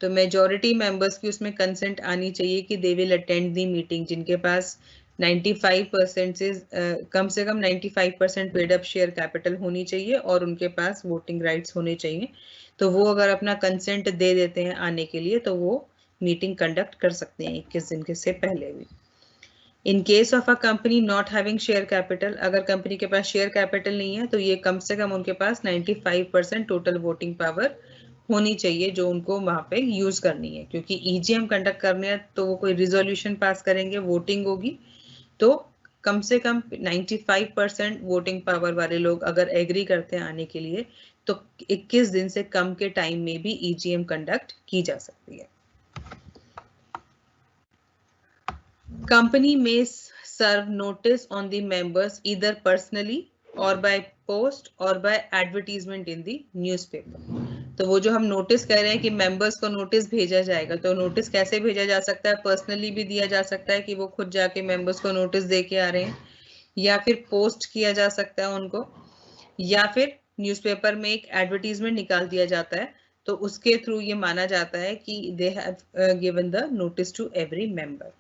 तो मेजॉरिटी मेंबर्स की उसमें कंसेंट आनी चाहिए कि they will attend the meeting, जिनके पास 95% से कम 95% पेड अप शेयर कैपिटल होनी चाहिए और उनके पास वोटिंग राइट्स होने चाहिए। तो वो अगर अपना कंसेंट दे देते हैं आने के लिए तो वो मीटिंग कंडक्ट कर सकते हैं 21 दिन के से पहले भी। In case of a company not having share capital, अगर कंपनी के पास शेयर कैपिटल नहीं है तो ये कम से कम उनके पास 95% टोटल वोटिंग पावर होनी चाहिए जो उनको वहां पे यूज करनी है, क्योंकि ईजीएम कंडक्ट करने हैं तो वो कोई रिजोल्यूशन पास करेंगे, वोटिंग होगी, तो कम से कम 95% वोटिंग पावर वाले लोग अगर एग्री करते हैं आने के लिए तो 21 दिन से कम के टाइम में भी ईजीएम कंडक्ट की जा सकती है। Company may serve notice on the members either personally or by post or by advertisement in the newspaper। तो वो जो हम नोटिस कह रहे हैं कि मेंबर्स को नोटिस भेजा जाएगा, तो नोटिस कैसे भेजा जा सकता है? पर्सनली भी दिया जा सकता है कि वो खुद जाके मेंबर्स को नोटिस दे के आ रहे हैं, या फिर पोस्ट किया जा सकता है उनको, या फिर न्यूज़पेपर में एक एडवर्टीजमेंट निकाल दिया जाता है, तो उसके थ्रू ये माना जाता है कि they have given the notice to every member.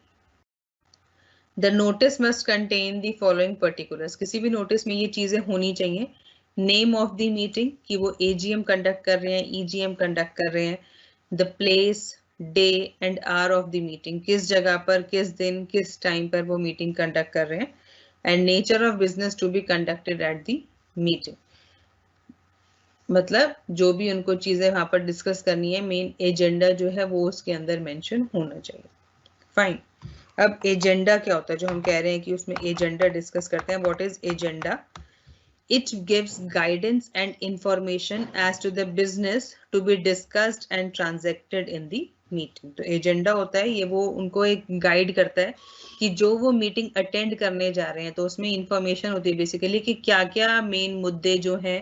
The notice must contain the following particulars. किसी भी नोटिस में ये चीजें होनी चाहिए। नेम ऑफ द मीटिंग, कि वो एजीएम कंडक्ट कर रहे हैं, ईजीएम कंडक्ट कर रहे हैं। The place, day and hour of the meeting, किस जगह पर, किस दिन, किस टाइम पर वो मीटिंग कंडक्ट कर रहे हैं। And nature of business to be conducted at the meeting. मतलब जो भी उनको चीजें वहां पर डिस्कस करनी है, मेन एजेंडा जो है वो उसके अंदर मेंशन होना चाहिए। फाइन। अब एजेंडा क्या होता है, जो हम कह रहे हैं कि उसमें एजेंडा डिस्कस करते हैं। What is agenda? It gives guidance and information as to the business to be discussed and transacted in the meeting. तो एजेंडा होता है ये, वो उनको एक गाइड करता है कि जो वो मीटिंग अटेंड करने जा रहे हैं तो उसमें इंफॉर्मेशन होती है बेसिकली कि क्या क्या मेन मुद्दे जो हैं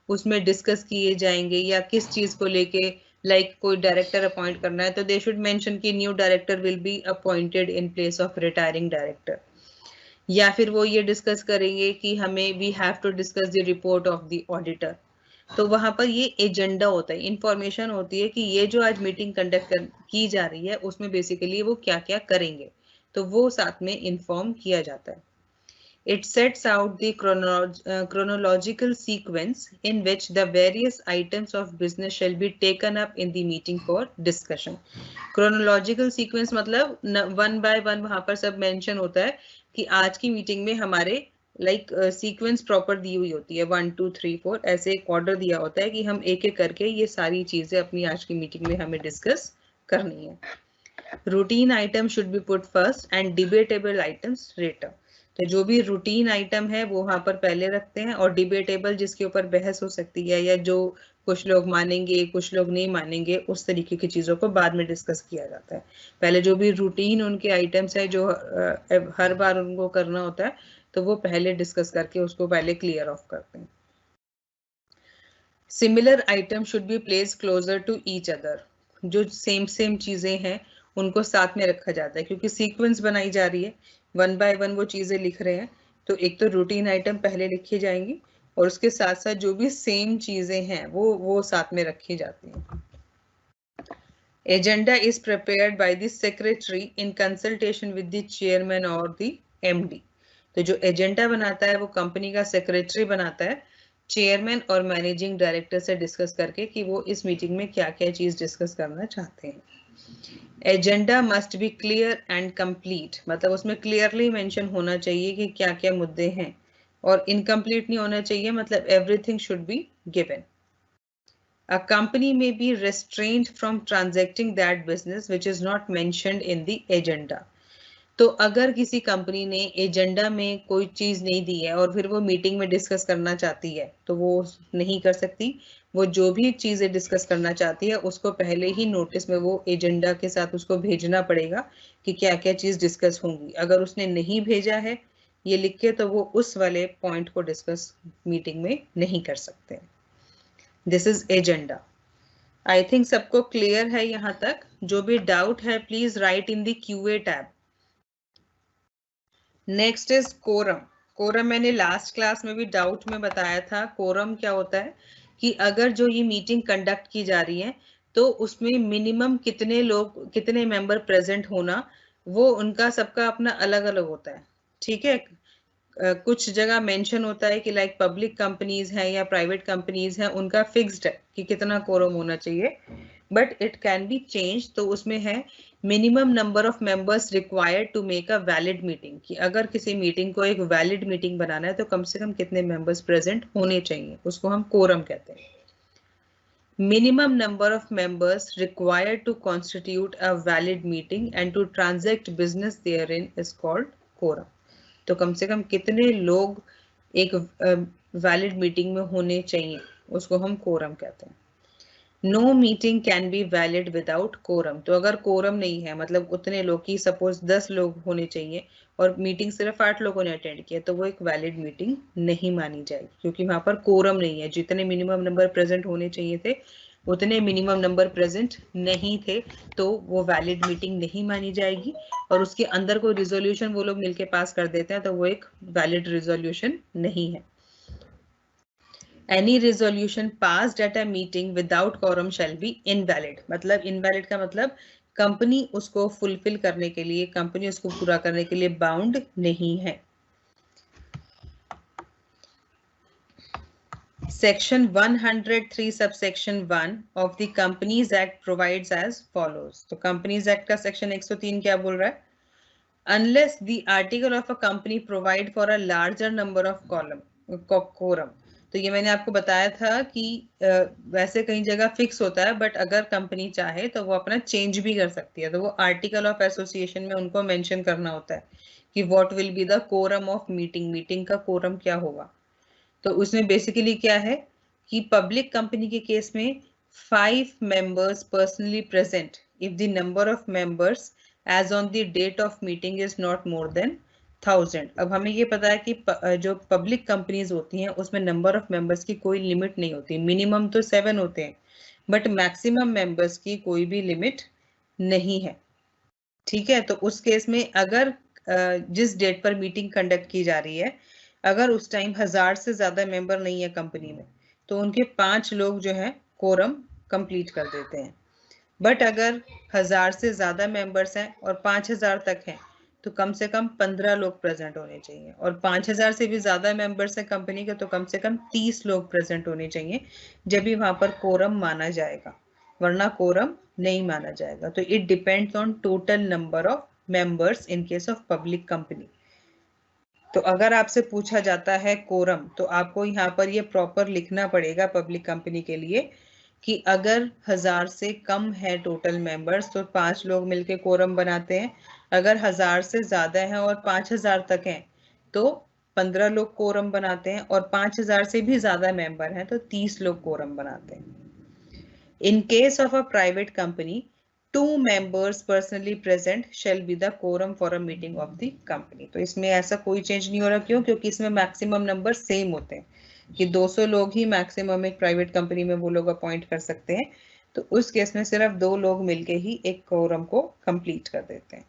उसमें डिस्कस किए जाएंगे, या किस चीज को लेके, लाइक कोई डायरेक्टर अपॉइंट करना है तो दे शुड मेंशन कि new director will be appointed in place of retiring director, या फिर वो ये डिस्कस करेंगे कि हमें we have to discuss the report of the auditor. तो वहां पर ये एजेंडा होता है, इंफॉर्मेशन होती है कि ये जो आज मीटिंग कंडक्ट की जा रही है उसमें बेसिकली वो क्या क्या करेंगे, तो वो साथ में इन्फॉर्म किया जाता है। It sets out the chronological sequence in which the various items of business shall be taken up in the meeting for discussion. Chronological sequence मतलब वन बाय वन वहां पर सब मेंशन होता है कि आज की मीटिंग में हमारे लाइक सीक्वेंस प्रॉपर दी हुई होती है, 1 2 3 4 ऐसे एक ऑर्डर दिया होता है कि हम एक एक करके ये सारी चीजें अपनी आज की मीटिंग में हमें डिस्कस करनी है। Routine item should be put first and debatable items later. तो जो भी रूटीन आइटम है वो वहां पर पहले रखते हैं, और डिबेटेबल जिसके ऊपर बहस हो सकती है या जो कुछ लोग मानेंगे कुछ लोग नहीं मानेंगे, उस तरीके की चीजों को बाद में डिस्कस किया जाता है। पहले जो भी रूटीन उनके आइटम्स है जो हर बार उनको करना होता है तो वो पहले डिस्कस करके उसको पहले क्लियर ऑफ करते हैं। Similar item should be place closer to each other. जो सेम चीजें हैं उनको साथ में रखा जाता है, क्योंकि सीक्वेंस बनाई जा रही है, वन बाय वन वो चीजें लिख रहे हैं, तो एक तो रूटीन आइटम पहले लिखी जाएंगी और उसके साथ साथ जो भी सेम चीजें हैं वो साथ में रखी जाती हैं। Agenda is prepared by the secretary in consultation with the chairman और द एमडी। तो जो एजेंडा बनाता है वो कंपनी का सेक्रेटरी बनाता है, चेयरमैन और मैनेजिंग डायरेक्टर से डिस्कस करके कि वो इस मीटिंग में क्या क्या चीज डिस्कस करना चाहते हैं। Agenda must be clear and complete, मतलब उसमें क्लियरली मेंशन होना चाहिए कि क्या क्या मुद्दे हैं, और इनकम्प्लीट नहीं होना चाहिए, मतलब everything should be given. A company may be restrained from transacting that business which is not mentioned in the agenda. तो अगर किसी कंपनी ने एजेंडा में कोई चीज नहीं दी है और फिर वो मीटिंग में डिस्कस करना चाहती है तो वो नहीं कर सकती। वो जो भी चीजें डिस्कस करना चाहती है उसको पहले ही नोटिस में वो एजेंडा के साथ उसको भेजना पड़ेगा कि क्या क्या चीज डिस्कस होंगी। अगर उसने नहीं भेजा है ये लिख के तो वो उस वाले पॉइंट को डिस्कस मीटिंग में नहीं कर सकते। This is agenda. I think सबको क्लियर है यहाँ तक। जो भी डाउट है please write in the QA tab. Next is quorum. Quorum मैंने लास्ट क्लास में भी डाउट में बताया था। कोरम क्या होता है कि अगर जो ये मीटिंग कंडक्ट की जा रही है तो उसमें मिनिमम कितने लोग, कितने मेंबर प्रेजेंट होना, वो उनका सबका अपना अलग अलग होता है। ठीक है, कुछ जगह मेंशन होता है कि लाइक पब्लिक कंपनीज हैं या प्राइवेट कंपनीज हैं उनका फिक्स्ड है कि कितना कोरम होना चाहिए, but it can be change. तो उसमें है minimum number of members required to make a valid meeting, कि अगर किसी मीटिंग को एक वैलिड मीटिंग बनाना है तो कम से कम कितने मेंबर्स प्रेजेंट होने चाहिए, उसको हम कोरम कहते हैं। Minimum number of members required to constitute a valid meeting and to transact business therein is called quorum. तो कम से कम कितने लोग एक वैलिड मीटिंग में होने चाहिए उसको हम कोरम कहते हैं। No meeting can be valid without quorum. तो अगर कोरम नहीं है, मतलब उतने लोग की सपोज 10 लोग होने चाहिए और मीटिंग सिर्फ 8 लोगों ने अटेंड किया तो वो एक वैलिड मीटिंग नहीं मानी जाएगी, क्योंकि वहां पर कोरम नहीं है। जितने मिनिमम नंबर प्रेजेंट होने चाहिए थे उतने मिनिमम नंबर प्रेजेंट नहीं थे, तो वो वैलिड मीटिंग नहीं मानी जाएगी। और उसके अंदर कोई रिजोल्यूशन वो लोग मिलके पास कर देते हैं तो वो एक वैलिड रिजोल्यूशन नहीं है। Any resolution passed at a meeting without quorum shall be invalid। मतलब invalid का मतलब कंपनी उसको फुलफिल करने के लिए, कंपनी उसको पूरा करने के लिए बाउंड नहीं है। Section 103 subsection 1 of the Companies Act provides as follows। तो Companies Act का section 103 क्या बोल रहा है? Unless the article of a company provide for a larger number of quorum। तो ये मैंने आपको बताया था कि वैसे कई जगह फिक्स होता है, बट अगर कंपनी चाहे तो वो अपना चेंज भी कर सकती है। तो वो आर्टिकल ऑफ एसोसिएशन में उनको मेंशन करना होता है कि what will be the quorum of meeting, meeting का कोरम क्या होगा। तो उसमें बेसिकली क्या है कि पब्लिक कंपनी के केस में 5 members personally present if the number of members as on the date of meeting is not more than 1000। अब हमें ये पता है कि जो पब्लिक कंपनीज होती हैं उसमें नंबर ऑफ मेंबर्स की कोई लिमिट नहीं होती, मिनिमम तो 7 होते हैं, बट मैक्सिमम मेंबर्स की कोई भी लिमिट नहीं है। ठीक है, तो उस केस में अगर जिस डेट पर मीटिंग कंडक्ट की जा रही है, अगर उस टाइम 1000 से ज्यादा मेंबर नहीं है कंपनी में, तो उनके 5 लोग जो है कोरम कंप्लीट कर देते हैं। बट अगर 1000 से ज्यादा मेंबर्स हैं और 5000 तक हैं, तो कम से कम 15 लोग प्रेजेंट होने चाहिए, और 5000 से भी ज्यादा मेंबर्स हैं कंपनी के, तो कम से कम 30 लोग प्रेजेंट होने चाहिए, जब भी वहां पर कोरम माना जाएगा, वरना कोरम नहीं माना जाएगा। तो it depends on total number of members in case of public company. तो अगर आपसे पूछा जाता है कोरम, तो आपको यहाँ पर ये प्रॉपर लिखना पड़ेगा पब्लिक कंपनी के लिए कि अगर 1000 से कम है टोटल मेंबर्स तो 5 लोग मिलके कोरम बनाते हैं, अगर 1000 से ज्यादा है और 5000 तक हैं तो 15 लोग कोरम बनाते हैं, और 5000 से भी ज्यादा मेंबर हैं तो 30 लोग कोरम बनाते हैं। In case of a private company, 2 members personally present shall be the quorum for a meeting of the company। तो इसमें ऐसा कोई चेंज नहीं हो रहा, क्यों? क्योंकि इसमें मैक्सिमम नंबर सेम होते हैं कि 200 लोग ही मैक्सिमम एक प्राइवेट कंपनी में वो लोग अपॉइंट कर सकते हैं। तो उस केस में सिर्फ 2 लोग मिलके ही एक कोरम को कंप्लीट कर देते हैं।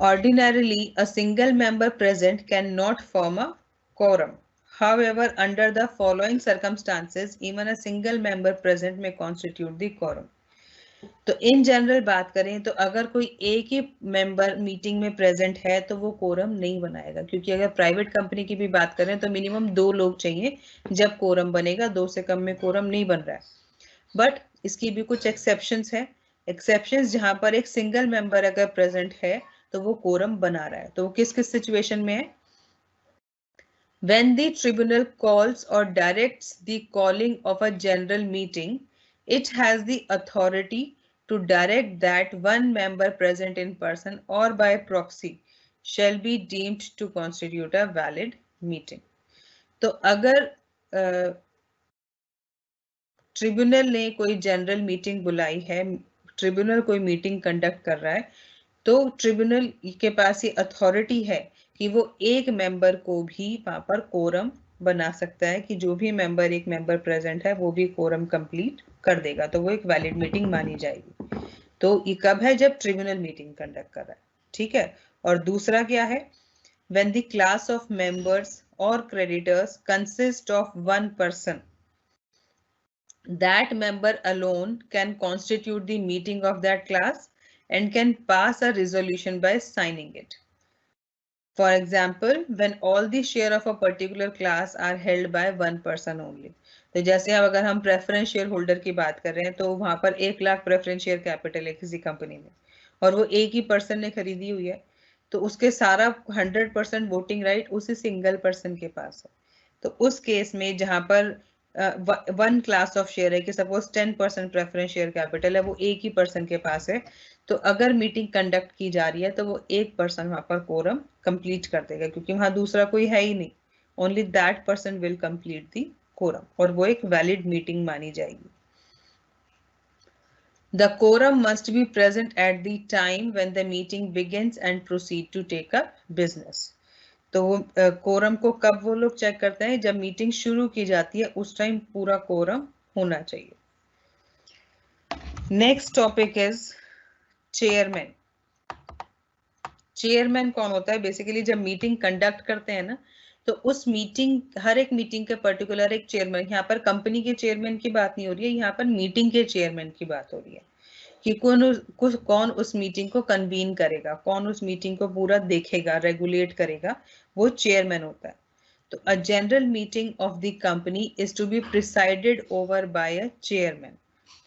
Ordinarily, a single member present cannot form a quorum. However, under the following circumstances, even a single member present may constitute the quorum। तो इन जनरल बात करें तो अगर कोई एक ही मेंबर मीटिंग में प्रेजेंट है तो वो कोरम नहीं बनाएगा, क्योंकि अगर प्राइवेट कंपनी की भी बात करें तो मिनिमम 2 लोग चाहिए जब कोरम बनेगा, 2 से कम में कोरम नहीं बन रहा है। बट इसकी भी कुछ एक्सेप्शंस है। एक्सेप्शंस जहां पर एक सिंगल मेंबर अगर प्रेजेंट है तो वो कोरम बना रहा है, तो वो किस किस सिचुएशन में है? When the tribunal calls or directs the calling of a general meeting, it has the authority to direct that one member present in person or by proxy shall be deemed to constitute a valid meeting। तो अगर tribunal ने कोई general meeting बुलाई है, tribunal कोई meeting conduct कर रहा है, तो ट्रिब्यूनल के पास ये अथॉरिटी है कि वो एक मेंबर को भी वहां पर कोरम बना सकता है, कि जो भी मेंबर एक मेंबर प्रेजेंट है वो भी कोरम कंप्लीट कर देगा, तो वो एक वैलिड मीटिंग मानी जाएगी। तो ये कब है? जब ट्रिब्यूनल मीटिंग कंडक्ट कर रहा है। ठीक है, और दूसरा क्या है? When the class of members or creditors consist of one person, that member alone can constitute the meeting of that class and can pass a resolution by signing it। For example, when all the share of a particular class are held by one person only। तो जैसे अब अगर हम preference share holder की बात कर रहे हैं तो वहां पर 1 लाख प्रेफरेंस शेयर कैपिटल है किसी कंपनी में, और वो एक ही पर्सन ने खरीदी हुई है, तो उसके सारा 100% वोटिंग राइट उसी सिंगल पर्सन के पास है। तो उस केस में जहां पर 1 क्लास ऑफ शेयर है कि सपोज 10% प्रेफरेंस शेयर कैपिटल है, वो एक ही पर्सन के पास है, तो अगर मीटिंग कंडक्ट की जा रही है तो वो एक पर्सन वहां पर कोरम कंप्लीट कर देगा, क्योंकि वहां दूसरा कोई है ही नहीं, only that person will complete the quorum, और वो एक वैलिड मीटिंग मानी जाएगी। The quorum must be present at the time when the meeting begins and proceed to take up business। तो वो कोरम को कब वो लोग चेक करते हैं? जब मीटिंग शुरू की जाती है उस टाइम पूरा कोरम होना चाहिए। Next topic is chairman. Chairman कौन होता है? बेसिकली जब मीटिंग कंडक्ट करते हैं ना, तो उस मीटिंग, हर एक मीटिंग के पर्टिकुलर एक चेयरमैन, यहाँ पर कंपनी के चेयरमैन की बात नहीं हो रही है, यहाँ पर मीटिंग के चेयरमैन की बात हो रही है कि कौन उस मीटिंग को कन्वीन करेगा, कौन उस मीटिंग को पूरा देखेगा, रेगुलेट करेगा, वो चेयरमैन होता है। तो a general meeting of the company is to be presided over by a chairman.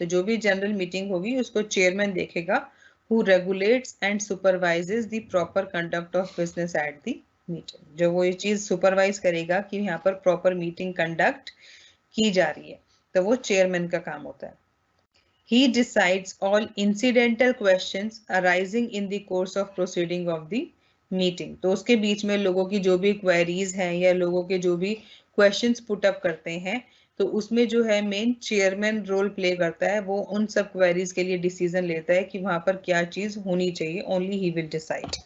तो जो भी जनरल मीटिंग होगी उसको चेयरमैन देखेगा, who regulates and supervises the proper conduct of business at the meeting, जो वो ये चीज सुपरवाइज करेगा कि यहाँ पर प्रॉपर मीटिंग कंडक्ट की जा रही है, तो वो चेयरमैन का काम होता है। He decides all incidental questions arising in the course of proceeding of the meeting. तो उसके बीच में लोगों की जो भी क्वेरीज हैं या लोगों के जो भी क्वेश्चंस पुट अप करते हैं, तो उसमें जो है मेन चेयरमैन रोल प्ले करता है। वो उन सब क्वेरीज के लिए डिसीजन लेता है कि वहां पर क्या चीज होनी चाहिए। Only he will decide.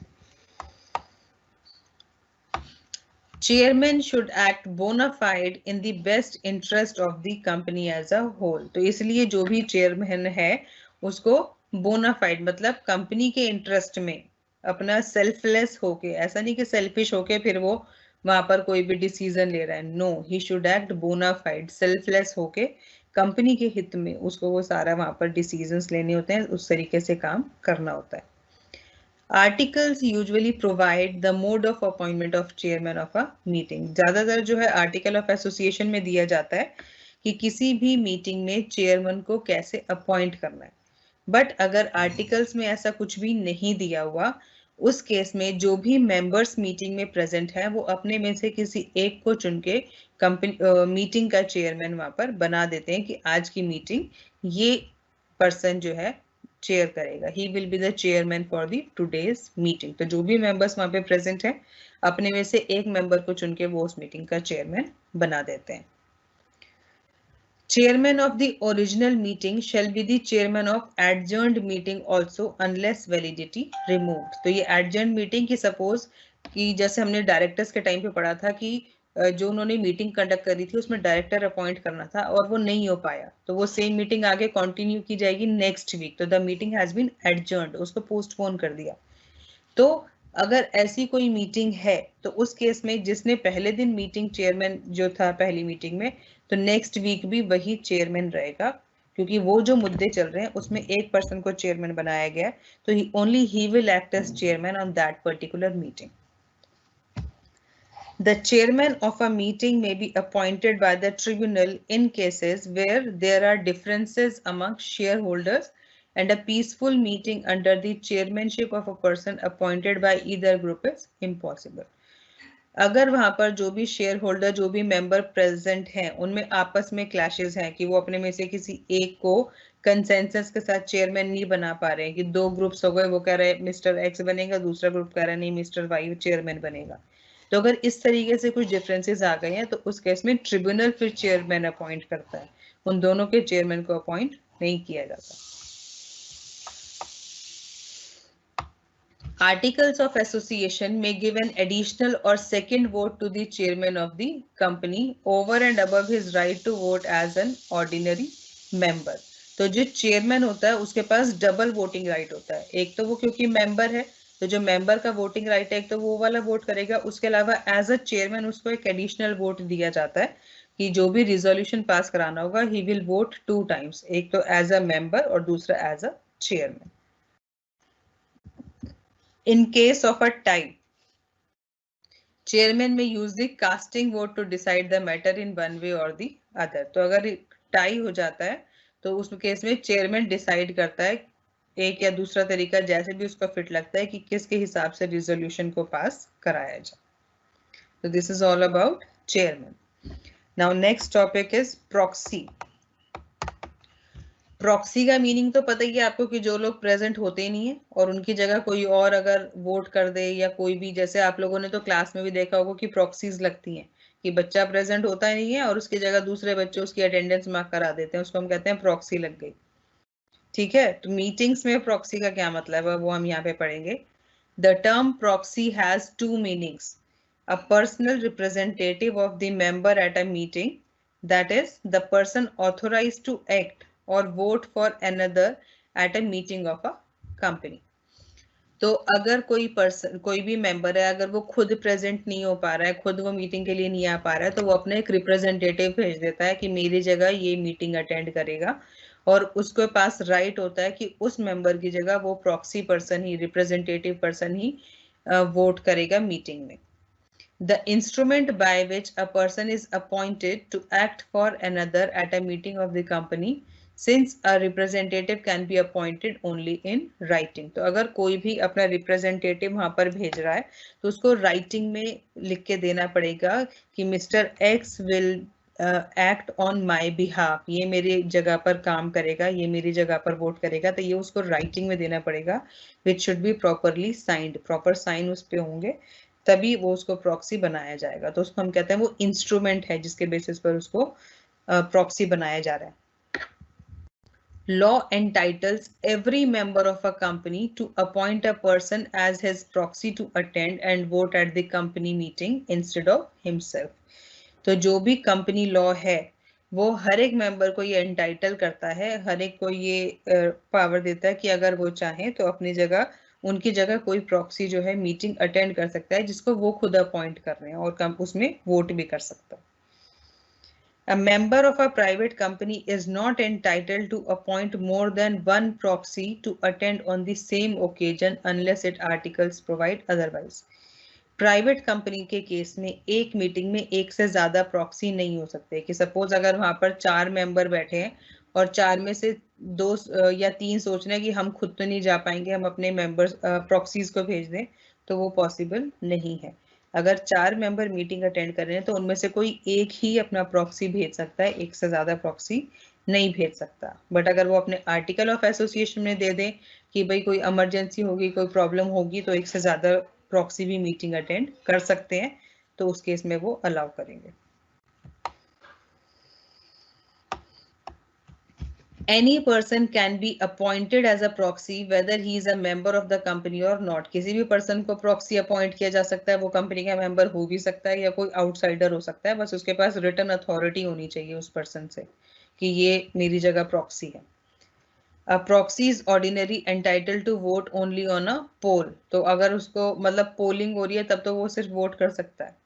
Chairman should act bona fide in the best interest of the company as a whole. तो इसलिए जो भी चेयरमैन है उसको bona fide मतलब कंपनी के इंटरेस्ट में अपना सेल्फलेस होके, ऐसा नहीं कि सेल्फिश होके फिर वो वहां पर कोई भी डिसीजन ले रहा है। No, he should act bona fide, selfless होके कंपनी के हित में उसको वो सारा वहां पर डिसीजंस लेने होते हैं, उस तरीके से काम करना होता है। Articles usually provide the mode of appointment of chairman of a meeting. ज्यादातर जो है आर्टिकल ऑफ एसोसिएशन में दिया जाता है कि किसी भी मीटिंग में चेयरमैन को कैसे अपॉइंट करना है। बट अगर आर्टिकल्स में ऐसा कुछ भी नहीं दिया हुआ, उस केस में जो भी मेंबर्स मीटिंग में प्रेजेंट है वो अपने में से किसी एक को चुन के कंपनी मीटिंग का चेयरमैन वहां पर बना देते हैं कि आज की मीटिंग ये पर्सन जो है चेयर करेगा। He will be the chairman for the today's meeting. तो जो भी मेंबर्स वहां पे प्रेजेंट है अपने में से एक मेंबर को चुन के वो उस मीटिंग का चेयरमैन बना देते हैं। Chairman of the original meeting shall be the chairman of adjourned meeting also unless validity removed. तो ये adjourned meeting की suppose कि जैसे हमने डायरेक्टर्स के टाइम पे पढ़ा था कि जो उन्होंने मीटिंग कंडक्ट करी थी उसमें डायरेक्टर अपॉइंट करना था और वो नहीं हो पाया, तो वो सेम मीटिंग आगे कंटिन्यू की जाएगी नेक्स्ट वीक। तो the meeting has been adjourned, उसको पोस्टपोन कर दिया। तो अगर ऐसी कोई मीटिंग है तो उस केस में जिसने पहले दिन मीटिंग चेयरमैन जो था पहली मीटिंग में, तो नेक्स्ट वीक भी वही चेयरमैन रहेगा, क्योंकि वो जो मुद्दे चल रहे हैं उसमें एक पर्सन को चेयरमैन बनाया गया है, तो only he will act as chairman on that particular meeting. The chairman of a meeting may be appointed by the tribunal in cases where there are differences among shareholders and a peaceful meeting under the chairmanship of a person appointed by either group is impossible. अगर वहां पर जो भी share holder जो भी member present हैं उनमें आपस में क्लैशेस हैं कि वो अपने में से किसी एक को कंसेंसस के साथ चेयरमैन नहीं बना पा रहे हैं, कि दो ग्रुप्स हो गए, वो कह रहे हैं मिस्टर एक्स बनेगा, दूसरा ग्रुप कह रहा है नहीं मिस्टर वाई चेयरमैन बनेगा। तो अगर इस तरीके से कुछ डिफरेंसेस आ गए हैं तो उस केस में ट्रिब्यूनल फिर चेयरमैन अपॉइंट करता है, उन दोनों के चेयरमैन को अपॉइंट नहीं किया जाता। Articles of association may give an additional or second vote to the chairman of the company over and above his right to vote as an ordinary member. तो जो चेयरमैन होता है उसके पास डबल वोटिंग राइट होता है। एक तो वो क्योंकि मेंबर है तो जो मेंबर का वोटिंग राइट है एक तो वो वाला वोट करेगा, उसके अलावा एज अ चेयरमैन उसको एक एडिशनल वोट दिया जाता है कि जो भी रिजोल्यूशन पास कराना होगा ही विल वोट 2 टाइम्स, एक तो एज अ मेंबर और दूसरा as a chairman. In case of a tie, chairman may use the casting vote to decide the matter in one way or the other. तो अगर tie हो जाता है तो उस केस में चेयरमैन डिसाइड करता है एक या दूसरा तरीका जैसे भी उसको फिट लगता है कि किसके हिसाब से रिजोल्यूशन को पास कराया जाए। तो this is all about chairman. Now next topic is proxy. Proxy का मीनिंग तो पता ही है आपको कि जो लोग प्रेजेंट होते ही नहीं है और उनकी जगह कोई और अगर वोट कर दे, या कोई भी, जैसे आप लोगों ने तो क्लास में भी देखा होगा कि प्रॉक्सीज लगती हैं कि बच्चा प्रेजेंट होता ही नहीं है और उसकी जगह दूसरे बच्चे उसकी अटेंडेंस मार्क करा देते हैं, उसको हम कहते हैं प्रॉक्सी लग गई। ठीक है, तो मीटिंग्स में प्रॉक्सी का क्या मतलब है वो हम यहाँ पे पढ़ेंगे। The term proxy has 2 meanings, a personal representative of the member at a meeting, that is the person authorized to act or vote for another at a meeting of a company. तो अगर कोई person कोई भी member है अगर वो खुद present नहीं हो पा रहा है, खुद वो मीटिंग के लिए नहीं आ पा रहा है, तो वो अपने एक रिप्रेजेंटेटिव भेज देता है कि मेरी जगह ये मीटिंग अटेंड करेगा, और उसके पास राइट होता है कि उस मेंबर की जगह वो प्रॉक्सी पर्सन ही, रिप्रेजेंटेटिव पर्सन ही वोट करेगा मीटिंग में। The instrument by which a person is appointed to act for another at a meeting of the company since a representative can be appointed only in writing। तो अगर कोई भी अपना representative वहां पर भेज रहा है तो उसको राइटिंग में लिख के देना पड़ेगा कि mister x will act on my behalf, ये मेरी जगह पर काम करेगा, ये मेरी जगह पर वोट करेगा, तो ये उसको राइटिंग में देना पड़ेगा, which should be properly signed, proper sign उस पे होंगे, तभी वो उसको प्रॉक्सी बनाया जाएगा। तो उसको हम कहते हैं वो इंस्ट्रूमेंट है जिसके बेसिस पर उसको प्रॉक्सी बनाया जा रहा है। Law entitles every member of a company to appoint a person as his proxy to attend and vote at the company meeting instead of himself। तो जो भी कंपनी लॉ है वो हर एक मेंबर को ये एंटाइटल करता है, हर एक को ये पावर देता है कि अगर वो चाहे तो अपनी जगह, उनकी जगह कोई प्रॉक्सी जो है मीटिंग अटेंड कर सकता है जिसको वो खुद अपॉइंट कर रहे हैं और उसमें वोट भी कर सकता है। A member of a private company is not entitled to appoint more than one proxy to attend on the same occasion unless its articles provide otherwise। Private company के केस में एक मीटिंग में एक से ज्यादा प्रॉक्सी नहीं हो सकते। कि सपोज अगर वहां पर 4 मेंबर बैठे हैं और 4 में से 2 या 3 सोच रहे हैं कि हम खुद तो नहीं जा पाएंगे, हम अपने मेंबर्स प्रॉक्सीज को भेज दें, तो वो पॉसिबल नहीं है। अगर 4 मेंबर मीटिंग अटेंड कर रहे हैं तो उनमें से कोई एक ही अपना प्रॉक्सी भेज सकता है, एक से ज्यादा प्रॉक्सी नहीं भेज सकता। बट अगर वो अपने आर्टिकल ऑफ एसोसिएशन में दे दें कि भाई कोई इमरजेंसी होगी, कोई प्रॉब्लम होगी, तो एक से ज्यादा प्रॉक्सी भी मीटिंग अटेंड कर सकते हैं, तो उस केस में वो अलाउ करेंगे। Any person can be appointed as a proxy whether he is a member of the company or not। किसी भी पर्सन को प्रॉक्सी अपॉइंट किया जा सकता है, वो कंपनी का मेंबर हो भी सकता है या कोई आउटसाइडर हो सकता है, बस उसके पास रिटन अथॉरिटी होनी चाहिए उस पर्सन से कि ये मेरी जगह प्रॉक्सी है। A proxy is ordinary entitled to vote only on a poll। तो अगर उसको मतलब पोलिंग हो रही है तब तो वो सिर्फ वोट कर सकता है।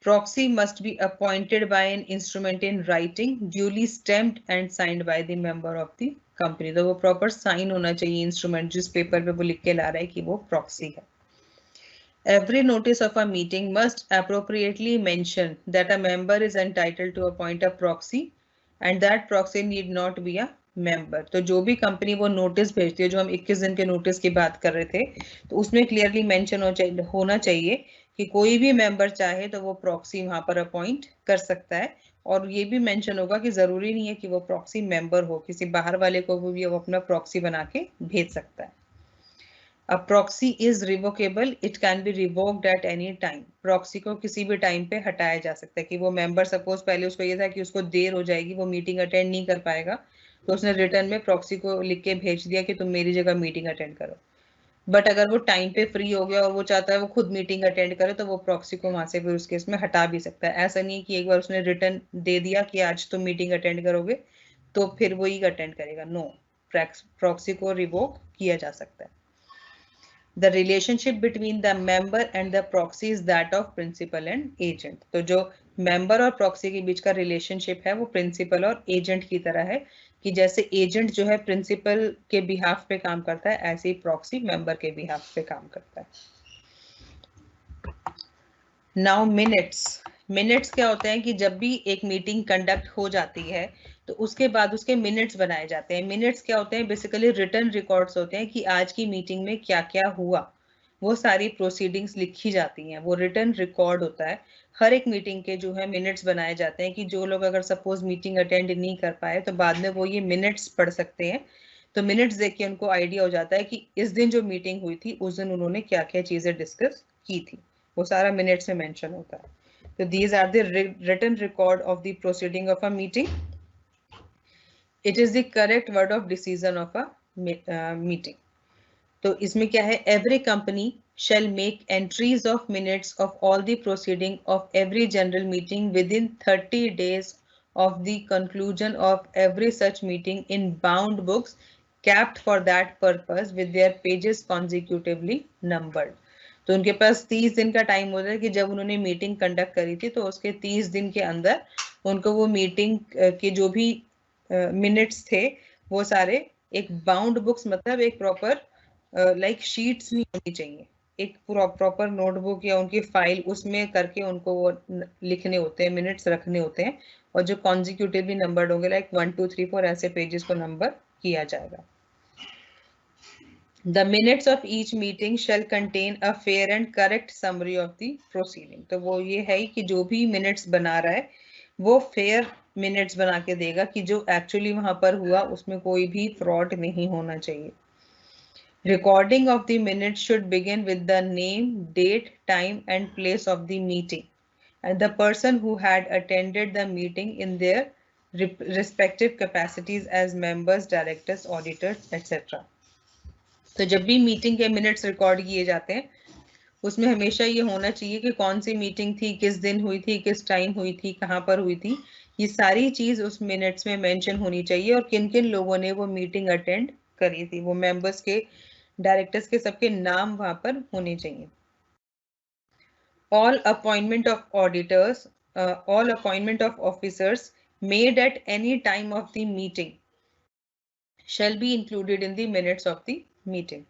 Proxy must be appointed by an instrument in writing, duly stamped and signed by the member of the company। तो वो प्रॉपर साइन होना चाहिए इंस्ट्रूमेंट जिस पेपर पे वो लिख के ला रहा है कि वो प्रॉक्सी है। Every notice of a meeting must appropriately mention that a member is entitled to appoint a proxy and that proxy need not be a member। तो जो भी कंपनी वो नोटिस भेजती है, जो हम 21 दिन के नोटिस की बात कर रहे थे, तो उसमें क्लियरली मेंशन होना चाहिए कि कोई भी मेंबर चाहे तो वो प्रॉक्सी वहां पर अपॉइंट कर सकता है, और ये भी मेंशन होगा कि जरूरी नहीं है कि वो प्रॉक्सी मेंबर हो, किसी बाहर वाले को भी वो अपना प्रॉक्सी बना के भेज सकता है। A proxy is revocable, it can be revoked at any time। Proxy को किसी भी टाइम पे हटाया जा सकता है कि वो मेंबर सपोज पहले उसको ये था कि उसको देर हो जाएगी, वो मीटिंग अटेंड नहीं कर पाएगा, तो उसने रिटर्न में प्रॉक्सी को लिख के भेज दिया कि तुम मेरी जगह मीटिंग अटेंड करो। बट अगर वो टाइम पे फ्री हो गया और वो चाहता है वो खुद मीटिंग अटेंड करे, तो वो प्रॉक्सी को वहां से फिर उस केस में हटा भी सकता है। ऐसा नहीं कि एक बार उसने रिटर्न दे दिया कि आज तुम मीटिंग अटेंड करोगे तो फिर वो ही अटेंड करेगा, नो, प्रॉक्सी को रिवोक किया जा सकता है। The relationship between the member and the proxy is that of principal and agent। तो जो member और proxy के बीच का relationship है वो principal और agent की तरह है, कि जैसे agent जो है principal के behalf पे काम करता है, ऐसे ही proxy member के behalf पे काम करता है। Now minutes क्या होते हैं कि जब भी एक मीटिंग कंडक्ट हो जाती है तो उसके बाद उसके मिनट्स बनाए जाते हैं। मिनट्स क्या होते हैं? बेसिकली रिटन रिकॉर्ड्स होते हैं कि आज की मीटिंग में क्या क्या हुआ, वो सारी प्रोसीडिंग्स लिखी जाती हैं, वो रिटन रिकॉर्ड होता है। हर एक मीटिंग के जो है मिनट्स बनाए जाते हैं कि जो लोग अगर सपोज मीटिंग अटेंड नहीं कर पाए तो बाद में वो ये मिनट्स पढ़ सकते हैं। तो मिनट्स देख के उनको आइडिया हो जाता है कि इस दिन जो मीटिंग हुई थी उस दिन उन्होंने क्या क्या चीजें डिस्कस की थी, वो सारा मिनट्स में मेंशन होता है। तो these are the written record of the proceeding of a meeting। It is the correct word of decision of a meeting। तो इसमें क्या है? Every company shall make entries of minutes of all the proceeding of every general meeting within 30 days of the conclusion of every such meeting in bound books kept for that purpose with their pages consecutively numbered। तो उनके पास 30 दिन का time होता है कि जब उन्होंने meeting conduct करी थी तो उसके 30 दिन के अंदर उनको वो मीटिंग के जो भी मिनट्स थे वो सारे एक बाउंड बुक्स, मतलब एक प्रॉपर लाइक शीट्स नहीं होनी चाहिए, एक प्रॉपर नोटबुक या उनकी फाइल उसमें करके उनको वो लिखने होते हैं, मिनट्स रखने होते हैं और जो कॉन्जिक्यूटिवली नंबर्ड होंगे लाइक 1 2 3 4 ऐसे पेजेस को नंबर किया जाएगा। The minutes of each meeting shall contain a fair and correct summary of the proceeding। तो वो ये है कि जो भी minutes बना रहा है वो fair minutes बना के देगा कि जो actually वहां पर हुआ उसमें कोई भी fraud नहीं होना चाहिए। Recording of the minutes should begin with the name, date, time and place of the meeting and the person who had attended the meeting in their respective capacities as members, directors, auditors, etc. तो जब भी meeting के minutes record किए जाते हैं उसमें हमेशा ये होना चाहिए कि कौन सी मीटिंग थी, किस दिन हुई थी, किस टाइम हुई थी, कहाँ पर हुई थी, ये सारी चीज उस मिनट्स में मेंशन होनी चाहिए और किन किन लोगों ने वो मीटिंग अटेंड करी थी, वो मेंबर्स के, डायरेक्टर्स के सबके नाम वहां पर होने चाहिए। All appointment of auditors, all appointment of officers made at any time of the meeting shall be included in the minutes of the meeting।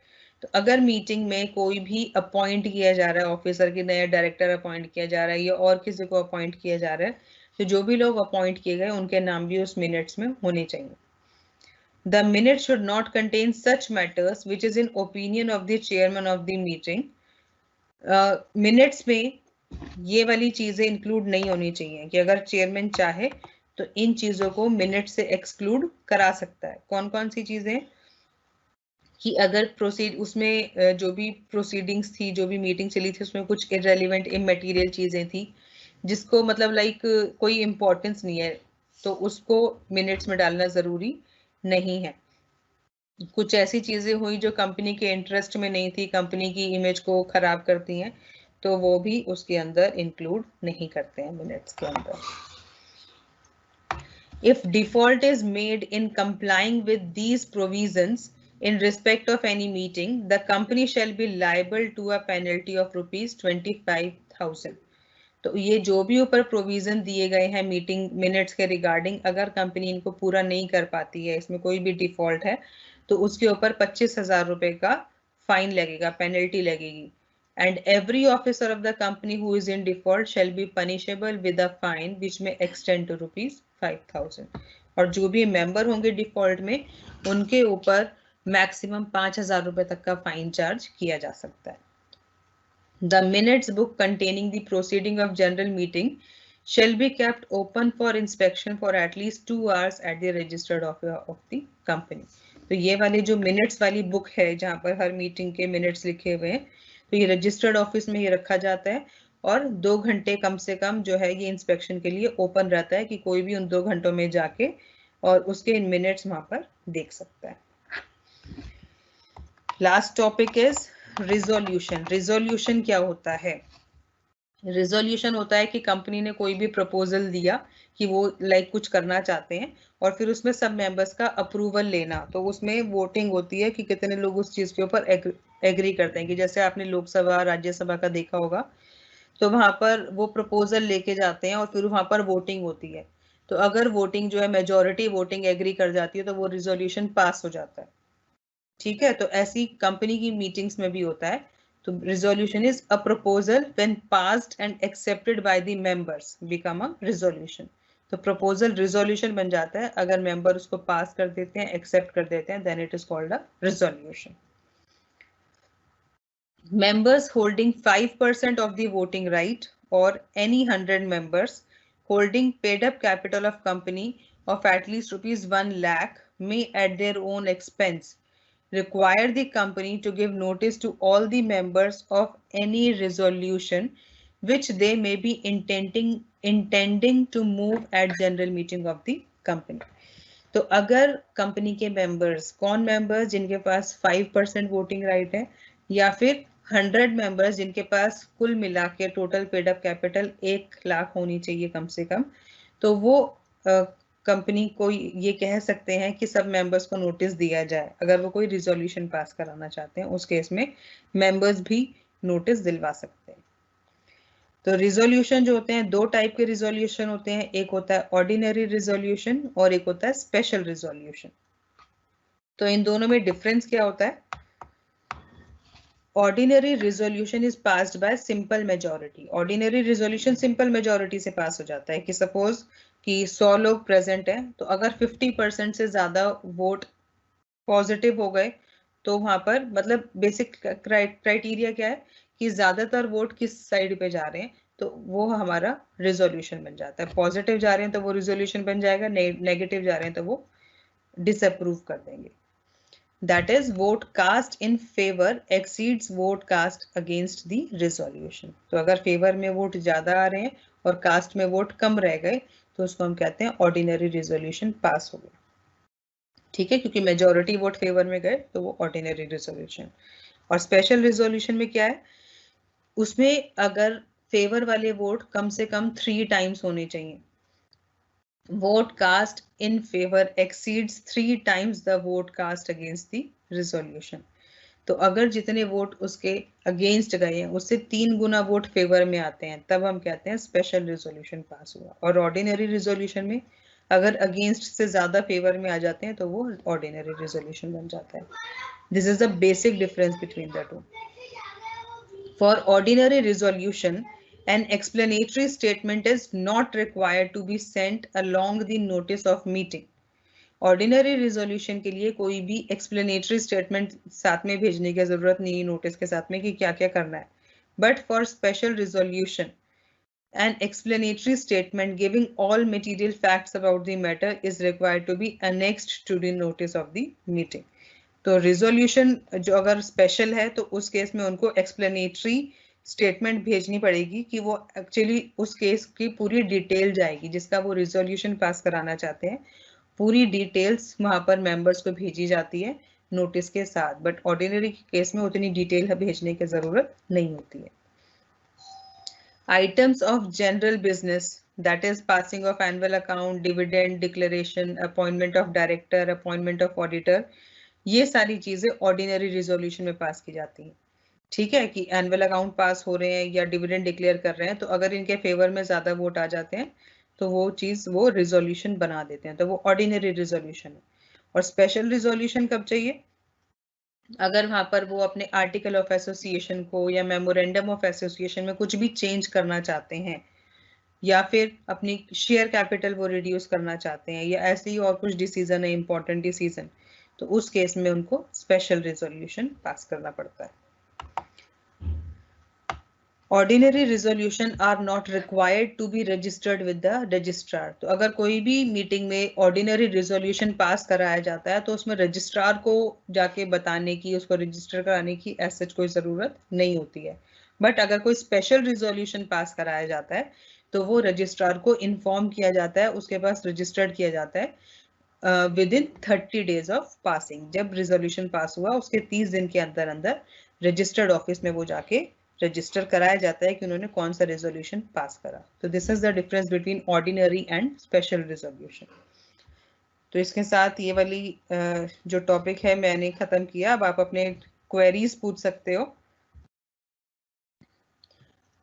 तो अगर मीटिंग में कोई भी अपॉइंट किया जा रहा है ऑफिसर की, नया डायरेक्टर अपॉइंट किया जा रहा है या और किसी को अपॉइंट किया जा रहा है, तो जो भी लोग अपॉइंट किए गए उनके नाम भी उस मिनट्स में होने चाहिए। The minutes should not contain such matters which is in opinion of the chairman of the meeting। Minutes में ये वाली चीजें इंक्लूड नहीं होनी चाहिए कि अगर चेयरमैन चाहे तो इन चीजों को मिनट से एक्सक्लूड करा सकता है। कौन कौन सी चीजें कि अगर प्रोसीड उसमें जो भी प्रोसीडिंग्स थी, जो भी मीटिंग चली थी उसमें कुछ इररेलेवेंट इमैटेरियल चीजें थी जिसको मतलब लाइक कोई इंपॉर्टेंस नहीं है तो उसको मिनट्स में डालना जरूरी नहीं है। कुछ ऐसी चीजें हुई जो कंपनी के इंटरेस्ट में नहीं थी, कंपनी की इमेज को खराब करती हैं, तो वो भी उसके अंदर इंक्लूड नहीं करते हैं मिनट्स के अंदर। If default is made in complying with these provisions in respect of any meeting, the company shall be liable to a penalty of rupees 25,000। तो ये जो भी ऊपर प्रोविजन दिए गए हैं मीटिंग मिनट्स के रिगार्डिंग, अगर कंपनी इनको पूरा नहीं कर पाती है, इसमें कोई भी डिफॉल्ट है, तो उसके ऊपर 25,000 रुपए का फाइन लगेगा, पेनल्टी लगेगी। And every officer of the company who is in default shall be punishable with a fine which may extend to rupees 5,000। और जो भी मेंबर होंगे डिफॉल्ट में उनके ऊपर मैक्सिमम 5,000 रुपए तक का फाइन चार्ज किया जा सकता है। The minutes book containing the proceeding of general meeting shall be kept open for inspection for at least 2 hours at the registered office of the company। तो ये वाली जो मिनट्स वाली बुक है जहां पर हर मीटिंग के मिनट्स लिखे हुए हैं, तो ये रजिस्टर्ड ऑफिस में ये रखा जाता है और 2 घंटे कम से कम जो है ये इंस्पेक्शन के लिए ओपन रहता है कि कोई भी उन 2 घंटों में जाके और उसके इन मिनट्स वहां पर देख सकता है। Last topic is resolution. Resolution क्या होता है? रिजोल्यूशन होता है कि कंपनी ने कोई भी प्रपोजल दिया कि वो लाइक कुछ करना चाहते हैं और फिर उसमें सब मेंबर्स का अप्रूवल लेना, तो उसमें वोटिंग होती है कि कितने लोग उस चीज के ऊपर एग्री करते हैं। कि जैसे आपने लोकसभा राज्यसभा का देखा होगा तो वहां पर वो प्रपोजल लेके जाते हैं और फिर वहां पर वोटिंग होती है, तो अगर वोटिंग जो है मेजोरिटी वोटिंग एग्री कर जाती है तो वो रिजोल्यूशन पास हो जाता है। ठीक है, तो ऐसी कंपनी की मीटिंग्स में भी होता है। तो resolution is a proposal when passed and accepted by the members become a resolution। तो proposal resolution बन जाता है अगर member उसको pass कर देते हैं, accept कर देते हैं, then it is called a resolution। Members holding 5% of the voting right or any 100 members holding paid up capital of company of at least rupees 1 lakh may at their own expense require the company to give notice to all the members of any resolution which they may be intending to move at general meeting of the company। तो अगर company के members, कौन members? जिनके पास 5% voting right है या फिर 100 members जिनके पास कुल मिला के total paid up capital 1 lakh होनी चाहिए कम से कम, तो वो कंपनी को ये कह सकते हैं कि सब मेंबर्स को नोटिस दिया जाए अगर वो कोई रिजोल्यूशन पास कराना चाहते हैं। उस केस में मेंबर्स भी नोटिस दिलवा सकते हैं। तो रिजोल्यूशन जो होते हैं, 2 टाइप के रिजोल्यूशन होते हैं, एक होता है ऑर्डिनरी रिजोल्यूशन और एक होता है स्पेशल रिजोल्यूशन। तो इन दोनों में डिफरेंस क्या होता है? Ordinary resolution is passed by simple majority. Ordinary resolution simple majority से पास हो जाता है कि सपोज कि 100 लोग प्रेजेंट हैं, तो अगर 50% से ज्यादा वोट पॉजिटिव हो गए तो वहां पर मतलब बेसिक क्राइटेरिया क्या है कि ज्यादातर वोट किस साइड पे जा रहे हैं, तो वो हमारा रिजोल्यूशन बन जाता है। पॉजिटिव जा रहे हैं तो वो रिजोल्यूशन बन जाएगा, नेगेटिव जा रहे हैं तो वो डिसअप्रूव कर देंगे। That is vote cast in favour exceeds vote cast against the resolution. तो अगर फेवर में वोट ज्यादा आ रहे हैं और कास्ट में वोट कम रह गए तो उसको हम कहते हैं ऑर्डिनरी रिजोल्यूशन पास हो गया। ठीक है, क्योंकि मेजोरिटी वोट फेवर में गए तो वो ऑर्डिनरी रिजोल्यूशन। और स्पेशल रिजोल्यूशन में क्या है, उसमें अगर फेवर वाले वोट कम से कम 3 टाइम्स होने चाहिए। Vote cast in favour exceeds 3 times the vote cast against the resolution. तो अगर जितने वोट उसके अगेंस्ट गए हैं उससे 3 गुना वोट फेवर में आते हैं, तब हम कहते हैं स्पेशल रिजोल्यूशन पास हुआ। और ऑर्डिनरी रिजोल्यूशन में अगर अगेंस्ट से ज्यादा फेवर में आ जाते हैं तो वो ऑर्डिनरी रिजोल्यूशन बन जाता है। This is the basic difference between the two. For ordinary resolution an explanatory statement is not required to be sent along the notice of meeting. Ordinary resolution के लिए कोई भी एक्सप्लेनेटरी स्टेटमेंट साथ में भेजने की जरूरत नहीं है नोटिस के साथ में कि क्या क्या करना है। But for special resolution an explanatory statement giving all material facts about the matter is required to be annexed to the notice of the meeting. तो रिजोल्यूशन जो अगर स्पेशल है तो उस केस में उनको एक्सप्लेनेटरी स्टेटमेंट भेजनी पड़ेगी कि वो एक्चुअली उस केस की पूरी डिटेल जाएगी जिसका वो रिजोल्यूशन पास कराना चाहते हैं। पूरी डिटेल्स वहां पर मेंबर्स को भेजी जाती है नोटिस के साथ। बट ऑर्डिनरी केस में उतनी डिटेल भेजने की जरूरत नहीं होती है। Items of general business, that is passing of annual account, dividend declaration, appointment of director, appointment of auditor, ये सारी चीजें ऑर्डिनरी रिजोल्यूशन में पास की जाती हैं। ठीक है, कि एनुअल अकाउंट पास हो रहे हैं या डिविडेंड डिक्लेयर कर रहे हैं, तो अगर इनके फेवर में ज्यादा वोट आ जाते हैं तो वो चीज वो रिजोल्यूशन बना देते हैं, तो वो ऑर्डिनरी रिजोल्यूशन है। और स्पेशल रिजोल्यूशन कब चाहिए, अगर वहां पर वो अपने आर्टिकल ऑफ एसोसिएशन को या मेमोरेंडम ऑफ एसोसिएशन में कुछ भी चेंज करना चाहते हैं, या फिर अपनी शेयर कैपिटल वो रिड्यूस करना चाहते हैं, या ऐसे ही और कुछ डिसीजन है, इंपॉर्टेंट डिसीजन, तो उस केस में उनको स्पेशल रिजोल्यूशन पास करना पड़ता है। Ordinary resolution are not required to be registered with the registrar. तो अगर कोई भी मीटिंग में ऑर्डिनरी रिजोल्यूशन पास कराया जाता है तो उसमें रजिस्ट्रार को जाके बताने की, उसको रजिस्टर कराने की ऐसे कोई जरूरत नहीं होती है। बट अगर कोई स्पेशल रिजोल्यूशन पास कराया जाता है तो वो रजिस्ट्रार को इन्फॉर्म किया जाता है, उसके पास रजिस्टर्ड किया जाता है with in 30 days of passing. जब रिजोल्यूशन पास हुआ उसके 30 दिन के अंदर अंदर रजिस्टर्ड ऑफिस में वो जाके रजिस्टर कराया जाता है कि उन्होंने कौन सा रेजोल्यूशन पास करा। तो this is the difference between ordinary and special resolution. तो इसके साथ ये वाली जो टॉपिक है मैंने खत्म किया। अब आप अपने क्वेरीज पूछ सकते हो।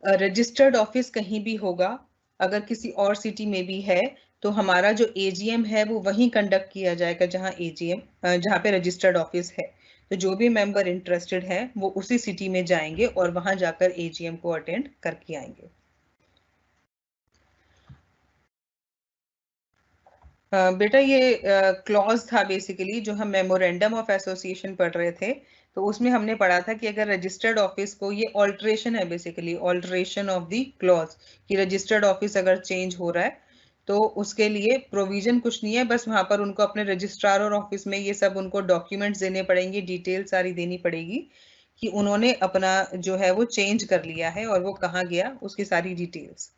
रजिस्टर्ड ऑफिस कहीं भी होगा, अगर किसी और सिटी में भी है तो हमारा जो एजीएम है वो वहीं कंडक्ट किया जाएगा जहां जहां पे रजिस्टर्ड ऑफिस है। तो जो भी मेंबर इंटरेस्टेड है वो उसी सिटी में जाएंगे और वहां जाकर एजीएम को अटेंड करके आएंगे। बेटा ये क्लॉज था बेसिकली जो हम मेमोरेंडम ऑफ एसोसिएशन पढ़ रहे थे, तो उसमें हमने पढ़ा था कि अगर रजिस्टर्ड ऑफिस को, ये ऑल्ट्रेशन है basically, alteration of the clause, कि रजिस्टर्ड ऑफिस अगर चेंज हो रहा है तो उसके लिए प्रोविजन कुछ नहीं है, बस वहां पर उनको अपने रजिस्ट्रार और ऑफिस में ये सब उनको डॉक्यूमेंट्स देने पड़ेंगे, डिटेल सारी देनी पड़ेगी कि उन्होंने अपना जो है वो चेंज कर लिया है और वो कहाँ गया, उसकी सारी details.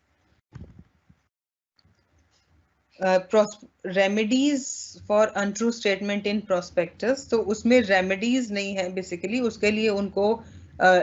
Remedies for untrue statement in prospectus, तो उसमें रेमेडीज नहीं है बेसिकली, उसके लिए उनको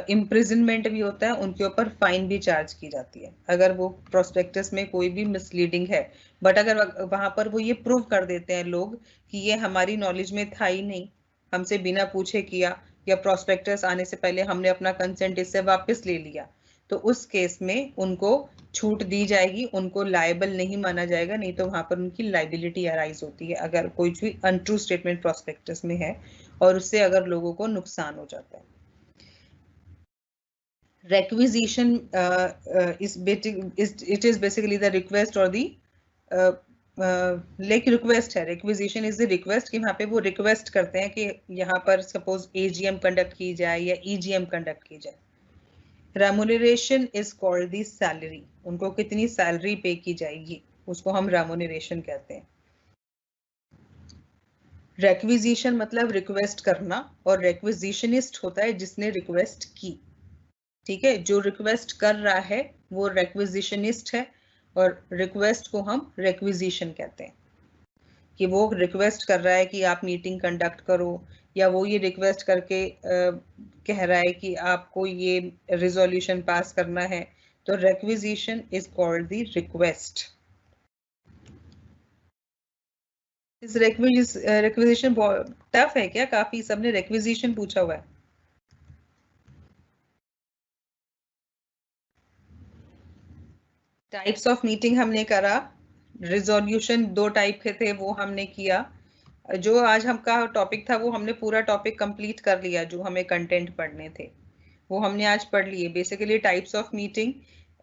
इम्प्रिजनमेंट भी होता है, उनके ऊपर फाइन भी चार्ज की जाती है अगर वो प्रोस्पेक्टस में कोई भी मिसलीडिंग है। बट अगर वहां पर वो ये प्रूव कर देते हैं लोग कि ये हमारी नॉलेज में था ही नहीं, हमसे बिना पूछे किया, या प्रोस्पेक्टस आने से पहले हमने अपना कंसेंट इससे वापस ले लिया, तो उस केस में उनको छूट दी जाएगी, उनको लायबल नहीं माना जाएगा, नहीं तो वहां पर उनकी लाइबिलिटी अराइज होती है अगर कोई भी अनट्रू स्टेटमेंट प्रोस्पेक्टस में है और उससे अगर लोगों को नुकसान हो जाता है। Requisition it is basically the request or the like request है, रिक्विजिशन इज द रिक्वेस्ट कि वहाँ पे वो रिक्वेस्ट करते हैं कि यहाँ पर सपोज एजीएम कंडक्ट की जाए या ईजीएम कंडक्ट की जाए। Remuneration is called the salary, उनको कितनी सैलरी पे की जाएगी उसको हम रेम्युनरेशन कहते हैं। रेक्विजिशन मतलब रिक्वेस्ट करना, और रेक्विजिशनिस्ट होता है जिसने रिक्वेस्ट की। ठीक है, जो रिक्वेस्ट कर रहा है वो रेक्विजिशनिस्ट है, और रिक्वेस्ट को हम रेक्विजिशन कहते हैं कि वो रिक्वेस्ट कर रहा है कि आप मीटिंग कंडक्ट करो, या वो ये रिक्वेस्ट करके कह रहा है कि आपको ये रिजोल्यूशन पास करना है। तो requisition is called the request. इस रिक्विजिशन टफ है क्या? काफी सबने रिक्विजिशन पूछा हुआ है। टाइप्स ऑफ मीटिंग हमने करा, रिजोल्यूशन 2 टाइप के थे वो हमने किया। जो आज हमका टॉपिक था वो हमने पूरा टॉपिक कंप्लीट कर लिया, जो हमें कंटेंट पढ़ने थे वो हमने आज पढ़ लिए। बेसिकली टाइप्स ऑफ मीटिंग,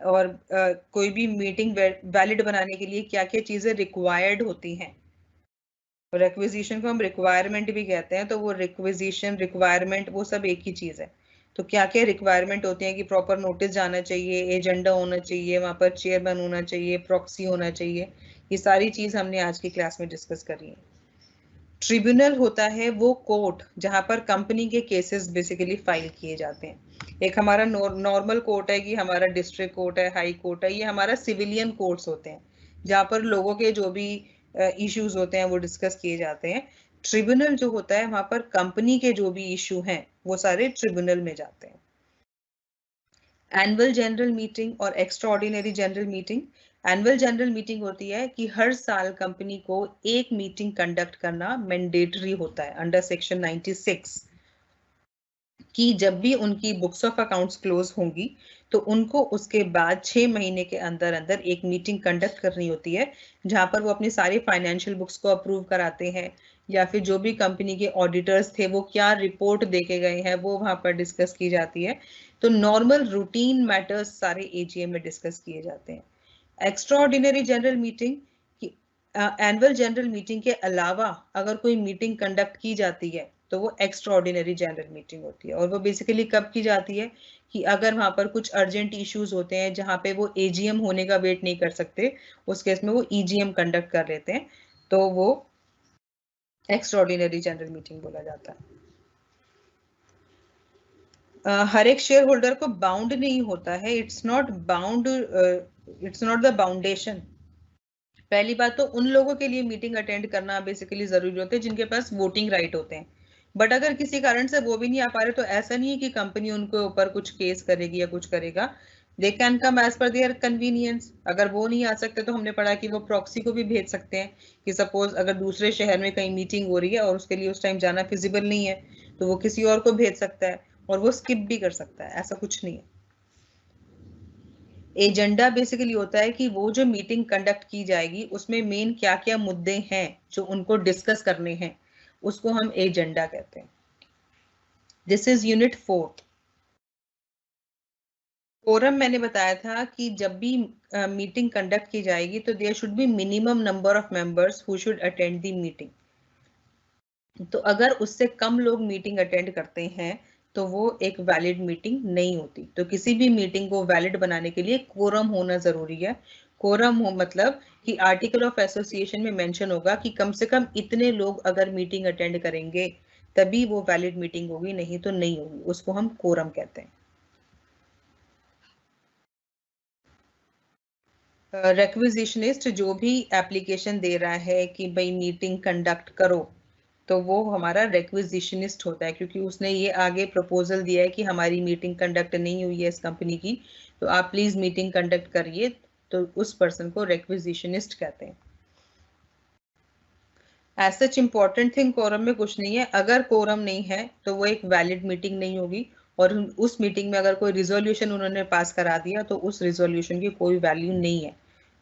और कोई भी मीटिंग वैलिड बनाने के लिए क्या क्या चीजें रिक्वायर्ड होती हैं। रिक्विजिशन को हम रिक्वायरमेंट भी कहते हैं, तो वो रिक्विजिशन रिक्वायरमेंट वो सब एक ही चीज है। तो क्या क्या रिक्वायरमेंट होती है कि प्रॉपर नोटिस जाना चाहिए, एजेंडा होना चाहिए, वहां पर चेयरमैन होना चाहिए, प्रॉक्सी होना चाहिए, ये सारी चीज हमने आज की क्लास में डिस्कस करी है। ट्रिब्यूनल होता है वो कोर्ट जहां पर कंपनी के केसेस बेसिकली फाइल किए जाते हैं। एक हमारा नॉर्मल कोर्ट है कि हमारा डिस्ट्रिक्ट कोर्ट है, हाई कोर्ट है, ये हमारा सिविलियन कोर्ट्स होते हैं जहां पर लोगों के जो भी इश्यूज होते हैं वो डिस्कस किए जाते हैं। ट्रिब्यूनल जो होता है वहां पर कंपनी के जो भी इशू हैं वो सारे ट्रिब्यूनल में जाते हैं। एनुअल जनरल मीटिंग और extra ordinary general meeting. Annual general meeting होती है कि हर साल कंपनी को एक मीटिंग कंडक्ट करना मैंडेटरी होता है अंडर सेक्शन 96, कि जब भी उनकी बुक्स ऑफ अकाउंट्स क्लोज होंगी तो उनको उसके बाद 6 महीने के अंदर अंदर एक मीटिंग कंडक्ट करनी होती है, जहां पर वो अपनी सारी फाइनेंशियल बुक्स को अप्रूव कराते हैं, या फिर जो भी कंपनी के ऑडिटर्स थे वो क्या रिपोर्ट देके गए हैं वो वहां पर डिस्कस की जाती है। तो नॉर्मल रूटीन मैटर्स सारे एजीएम में डिस्कस किए जाते हैं। Extra ordinary general meeting, annual general meeting के अलावा अगर कोई मीटिंग कंडक्ट की जाती है तो वो एक्स्ट्रा ऑर्डिनरी जनरल मीटिंग होती है। और वो बेसिकली कब की जाती है कि अगर वहां पर कुछ अर्जेंट इश्यूज होते हैं जहां पे वो एजीएम होने का वेट नहीं कर सकते, उस केस में वो ईजीएम कंडक्ट कर लेते हैं, तो वो एक्स्ट्रा ऑर्डिनरी जनरल मीटिंग बोला जाता है। हर एक शेयर होल्डर को बाउंड नहीं होता है, it's not bound, it's not the boundation. पहली बात तो उन लोगों के लिए मीटिंग अटेंड करना बेसिकली जरूरी होता है जिनके पास वोटिंग राइट होते हैं। बट अगर किसी कारण से वो भी नहीं आ पा रहे तो ऐसा नहीं है कि कंपनी उनके ऊपर कुछ केस करेगी या कुछ करेगा। They can come as per their convenience. अगर वो नहीं आ सकते तो हमने पढ़ा कि वो प्रॉक्सी को भी भेज सकते हैं, कि सपोज अगर दूसरे शहर में कहीं मीटिंग हो रही है और उसके लिए उस टाइम जाना फिजिबल नहीं है तो वो किसी और को भेज सकता है, और वो स्किप भी कर सकता है, ऐसा कुछ नहीं है। एजेंडा बेसिकली होता है कि वो जो मीटिंग कंडक्ट की जाएगी उसमें मेन क्या क्या मुद्दे हैं जो उनको डिस्कस करने हैं, उसको हम एजेंडा कहते हैं। This is unit 4। कोरम मैंने बताया था कि जब भी मीटिंग कंडक्ट की जाएगी तो there should be minimum number of members who should attend the meeting. तो अगर उससे कम लोग मीटिंग अटेंड करते हैं तो वो एक वैलिड मीटिंग नहीं होती। तो किसी भी मीटिंग को वैलिड बनाने के लिए कोरम होना जरूरी है। कोरम हो मतलब कि आर्टिकल ऑफ एसोसिएशन में मेंशन होगा कि कम से कम इतने लोग अगर मीटिंग अटेंड करेंगे तभी वो वैलिड मीटिंग होगी, नहीं तो नहीं होगी, उसको हम कोरम कहते हैं। रिक्विजिशनिस्ट जो भी एप्लीकेशन दे रहा है कि भाई मीटिंग कंडक्ट करो, तो वो हमारा रिक्विजिशनिस्ट होता है, क्योंकि उसने ये आगे प्रपोजल दिया है कि हमारी मीटिंग कंडक्ट नहीं हुई है इस कंपनी की, तो आप प्लीज मीटिंग कंडक्ट करिए, तो उस पर्सन को रिक्विजिशनिस्ट कहते हैं। As such important thing quorum में कुछ नहीं है, अगर कोरम नहीं है तो वो एक वैलिड मीटिंग नहीं होगी, और उस मीटिंग में अगर कोई रिजोल्यूशन उन्होंने पास करा दिया तो उस रिजोल्यूशन की कोई वैल्यू नहीं है,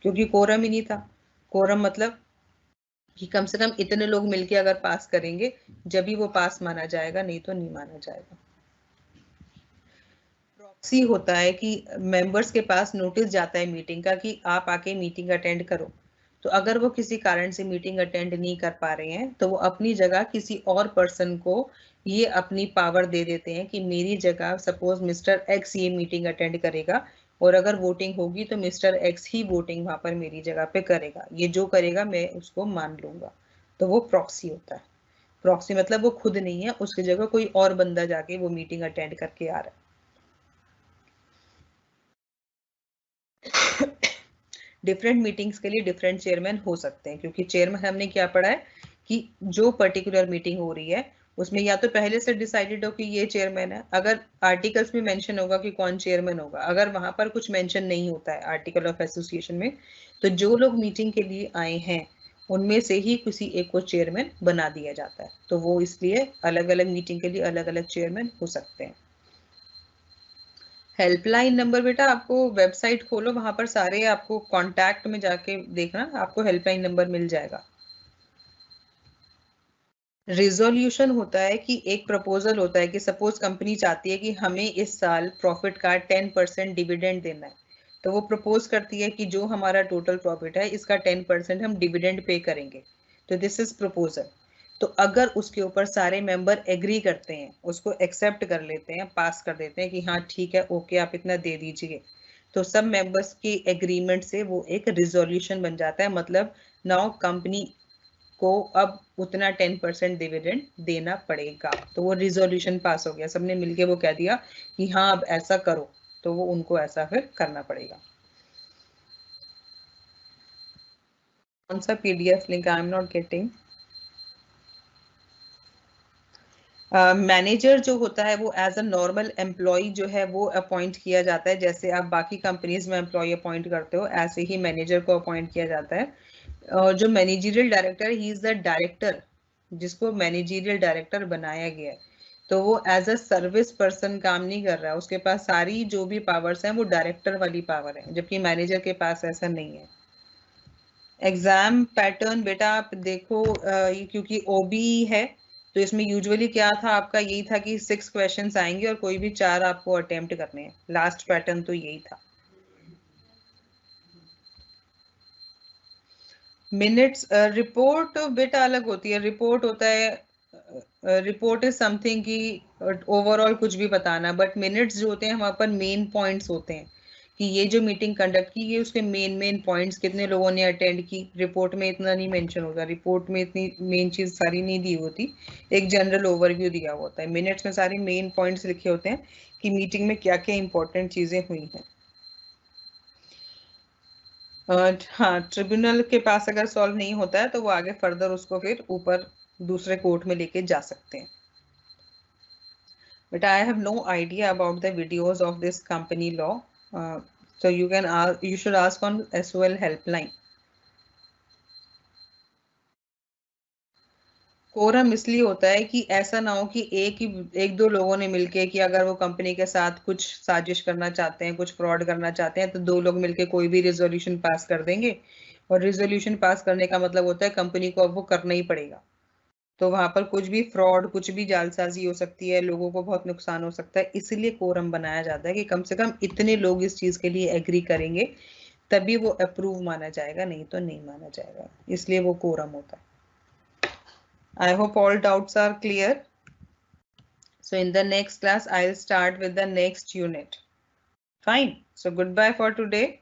क्योंकि कोरम ही नहीं था। कोरम मतलब कि कम से कम इतने लोग मिलके अगर पास करेंगे जब भी वो पास माना जाएगा, नहीं तो नहीं माना जाएगा। प्रॉक्सी होता है कि मेंबर्स के पास नोटिस जाता है मीटिंग का कि आप आके मीटिंग अटेंड करो, तो अगर वो किसी कारण से मीटिंग अटेंड नहीं कर पा रहे हैं तो वो अपनी जगह किसी और पर्सन को ये अपनी पावर दे देते हैं कि मेरी जगह सपोज मिस्टर एक्स ये मीटिंग अटेंड करेगा और अगर वोटिंग होगी तो मिस्टर एक्स ही वोटिंग वहां पर मेरी जगह पे करेगा, ये जो करेगा मैं उसको मान लूंगा। तो वो प्रॉक्सी होता है। प्रॉक्सी मतलब वो खुद नहीं है, उसकी जगह कोई और बंदा जाके वो मीटिंग अटेंड करके आ रहा है। डिफरेंट मीटिंग्स के लिए डिफरेंट चेयरमैन हो सकते हैं, क्योंकि चेयरमैन हमने क्या पढ़ा है कि जो पर्टिकुलर मीटिंग हो रही है उसमें या तो पहले से डिसाइडेड हो कि ये चेयरमैन है, अगर आर्टिकल्स में मेंशन होगा कि कौन चेयरमैन होगा। अगर वहां पर कुछ मेंशन नहीं होता है आर्टिकल ऑफ एसोसिएशन में, तो जो लोग मीटिंग के लिए आए हैं उनमें से ही किसी एक को चेयरमैन बना दिया जाता है। तो वो इसलिए अलग अलग मीटिंग के लिए अलग अलग चेयरमैन हो सकते हैं। हेल्पलाइन नंबर बेटा आपको वेबसाइट खोलो, वहां पर सारे आपको कांटेक्ट में जाके देखना, आपको हेल्पलाइन नंबर मिल जाएगा। रिजोल्यूशन होता है कि एक प्रपोजल होता है कि सपोज कंपनी चाहती है कि हमें इस साल प्रॉफिट का 10% डिविडेंड देना है, तो वो प्रपोज करती है कि जो हमारा टोटल प्रॉफिट है इसका 10% हम डिविडेंड पे करेंगे। तो दिस इज प्रपोजल। तो अगर उसके ऊपर सारे मेंबर एग्री करते हैं, उसको एक्सेप्ट कर लेते हैं, पास कर देते हैं कि हाँ ठीक है ओके आप इतना दे दीजिए, तो सब मेंबर्स की एग्रीमेंट से वो एक रिजोल्यूशन बन जाता है। मतलब नाउ कंपनी को अब उतना 10% डिविडेंड देना पड़ेगा। तो वो रिजोल्यूशन पास हो गया, सबने मिलके वो कह दिया कि हाँ अब ऐसा करो, तो वो उनको ऐसा फिर करना पड़ेगा। कौन सा PDF link? I am not getting. Manager जो होता है वो एज अ नॉर्मल एम्प्लॉय जो है वो अपॉइंट किया जाता है, जैसे आप बाकी कंपनीज में एम्प्लॉय अपॉइंट करते हो ऐसे ही मैनेजर को अपॉइंट किया जाता है। और जो managerial director, he is the director जिसको मैनेजरियल डायरेक्टर बनाया गया है। तो वो एज अ सर्विस पर्सन काम नहीं कर रहा है, उसके पास सारी जो भी पावर्स हैं वो डायरेक्टर वाली पावर है, जबकि मैनेजर के पास ऐसा नहीं है। एग्जाम पैटर्न बेटा आप देखो, ये क्योंकि ओबी है तो इसमें यूजुअली क्या था आपका, यही था कि 6 क्वेश्चंस आएंगे और कोई भी 4 आपको अटेम्प्ट करने हैं। लास्ट पैटर्न तो यही था। मिनट्स रिपोर्ट बेटा अलग होती है। रिपोर्ट होता है, रिपोर्ट इज समथिंग कि ओवरऑल कुछ भी बताना, बट मिनट्स जो होते हैं वहां पर मेन पॉइंट्स होते हैं कि ये जो मीटिंग कंडक्ट की ये उसके मेन मेन पॉइंट्स, कितने लोगों ने अटेंड की। रिपोर्ट में इतना नहीं मेंशन होता, रिपोर्ट में इतनी मेन चीज सारी नहीं दी होती, एक जनरल ओवरव्यू दिया होता है। मिनट्स में सारे मेन पॉइंट्स लिखे होते हैं कि मीटिंग में क्या क्या इंपॉर्टेंट चीजें हुई हैं। हाँ, ट्रिब्यूनल के पास अगर सॉल्व नहीं होता है तो वो आगे फर्दर उसको फिर ऊपर दूसरे कोर्ट में लेके जा सकते हैं। But I have no idea about the videos of this company law, so you should ask on SOL helpline. Quorum इसलिए होता है कि ऐसा ना हो कि एक दो लोगों ने मिलके कि अगर वो कंपनी के साथ कुछ साजिश करना चाहते हैं, कुछ फ्रॉड करना चाहते हैं, तो 2 लोग मिलके कोई भी रेजोल्यूशन पास कर देंगे, और रेजोल्यूशन पास करने का मतलब होता है कंपनी को अब वो करना ही पड़ेगा। तो वहां पर कुछ भी फ्रॉड, कुछ भी जालसाजी हो सकती है, लोगों को बहुत नुकसान हो सकता है। इसलिए कोरम बनाया जाता है कि कम से कम इतने लोग इस चीज के लिए एग्री करेंगे तभी वो अप्रूव माना जाएगा, नहीं तो नहीं माना जाएगा। इसलिए वो कोरम होता है। I hope all doubts are clear. So in the next class, I'll start with the next unit. Fine. So goodbye for today.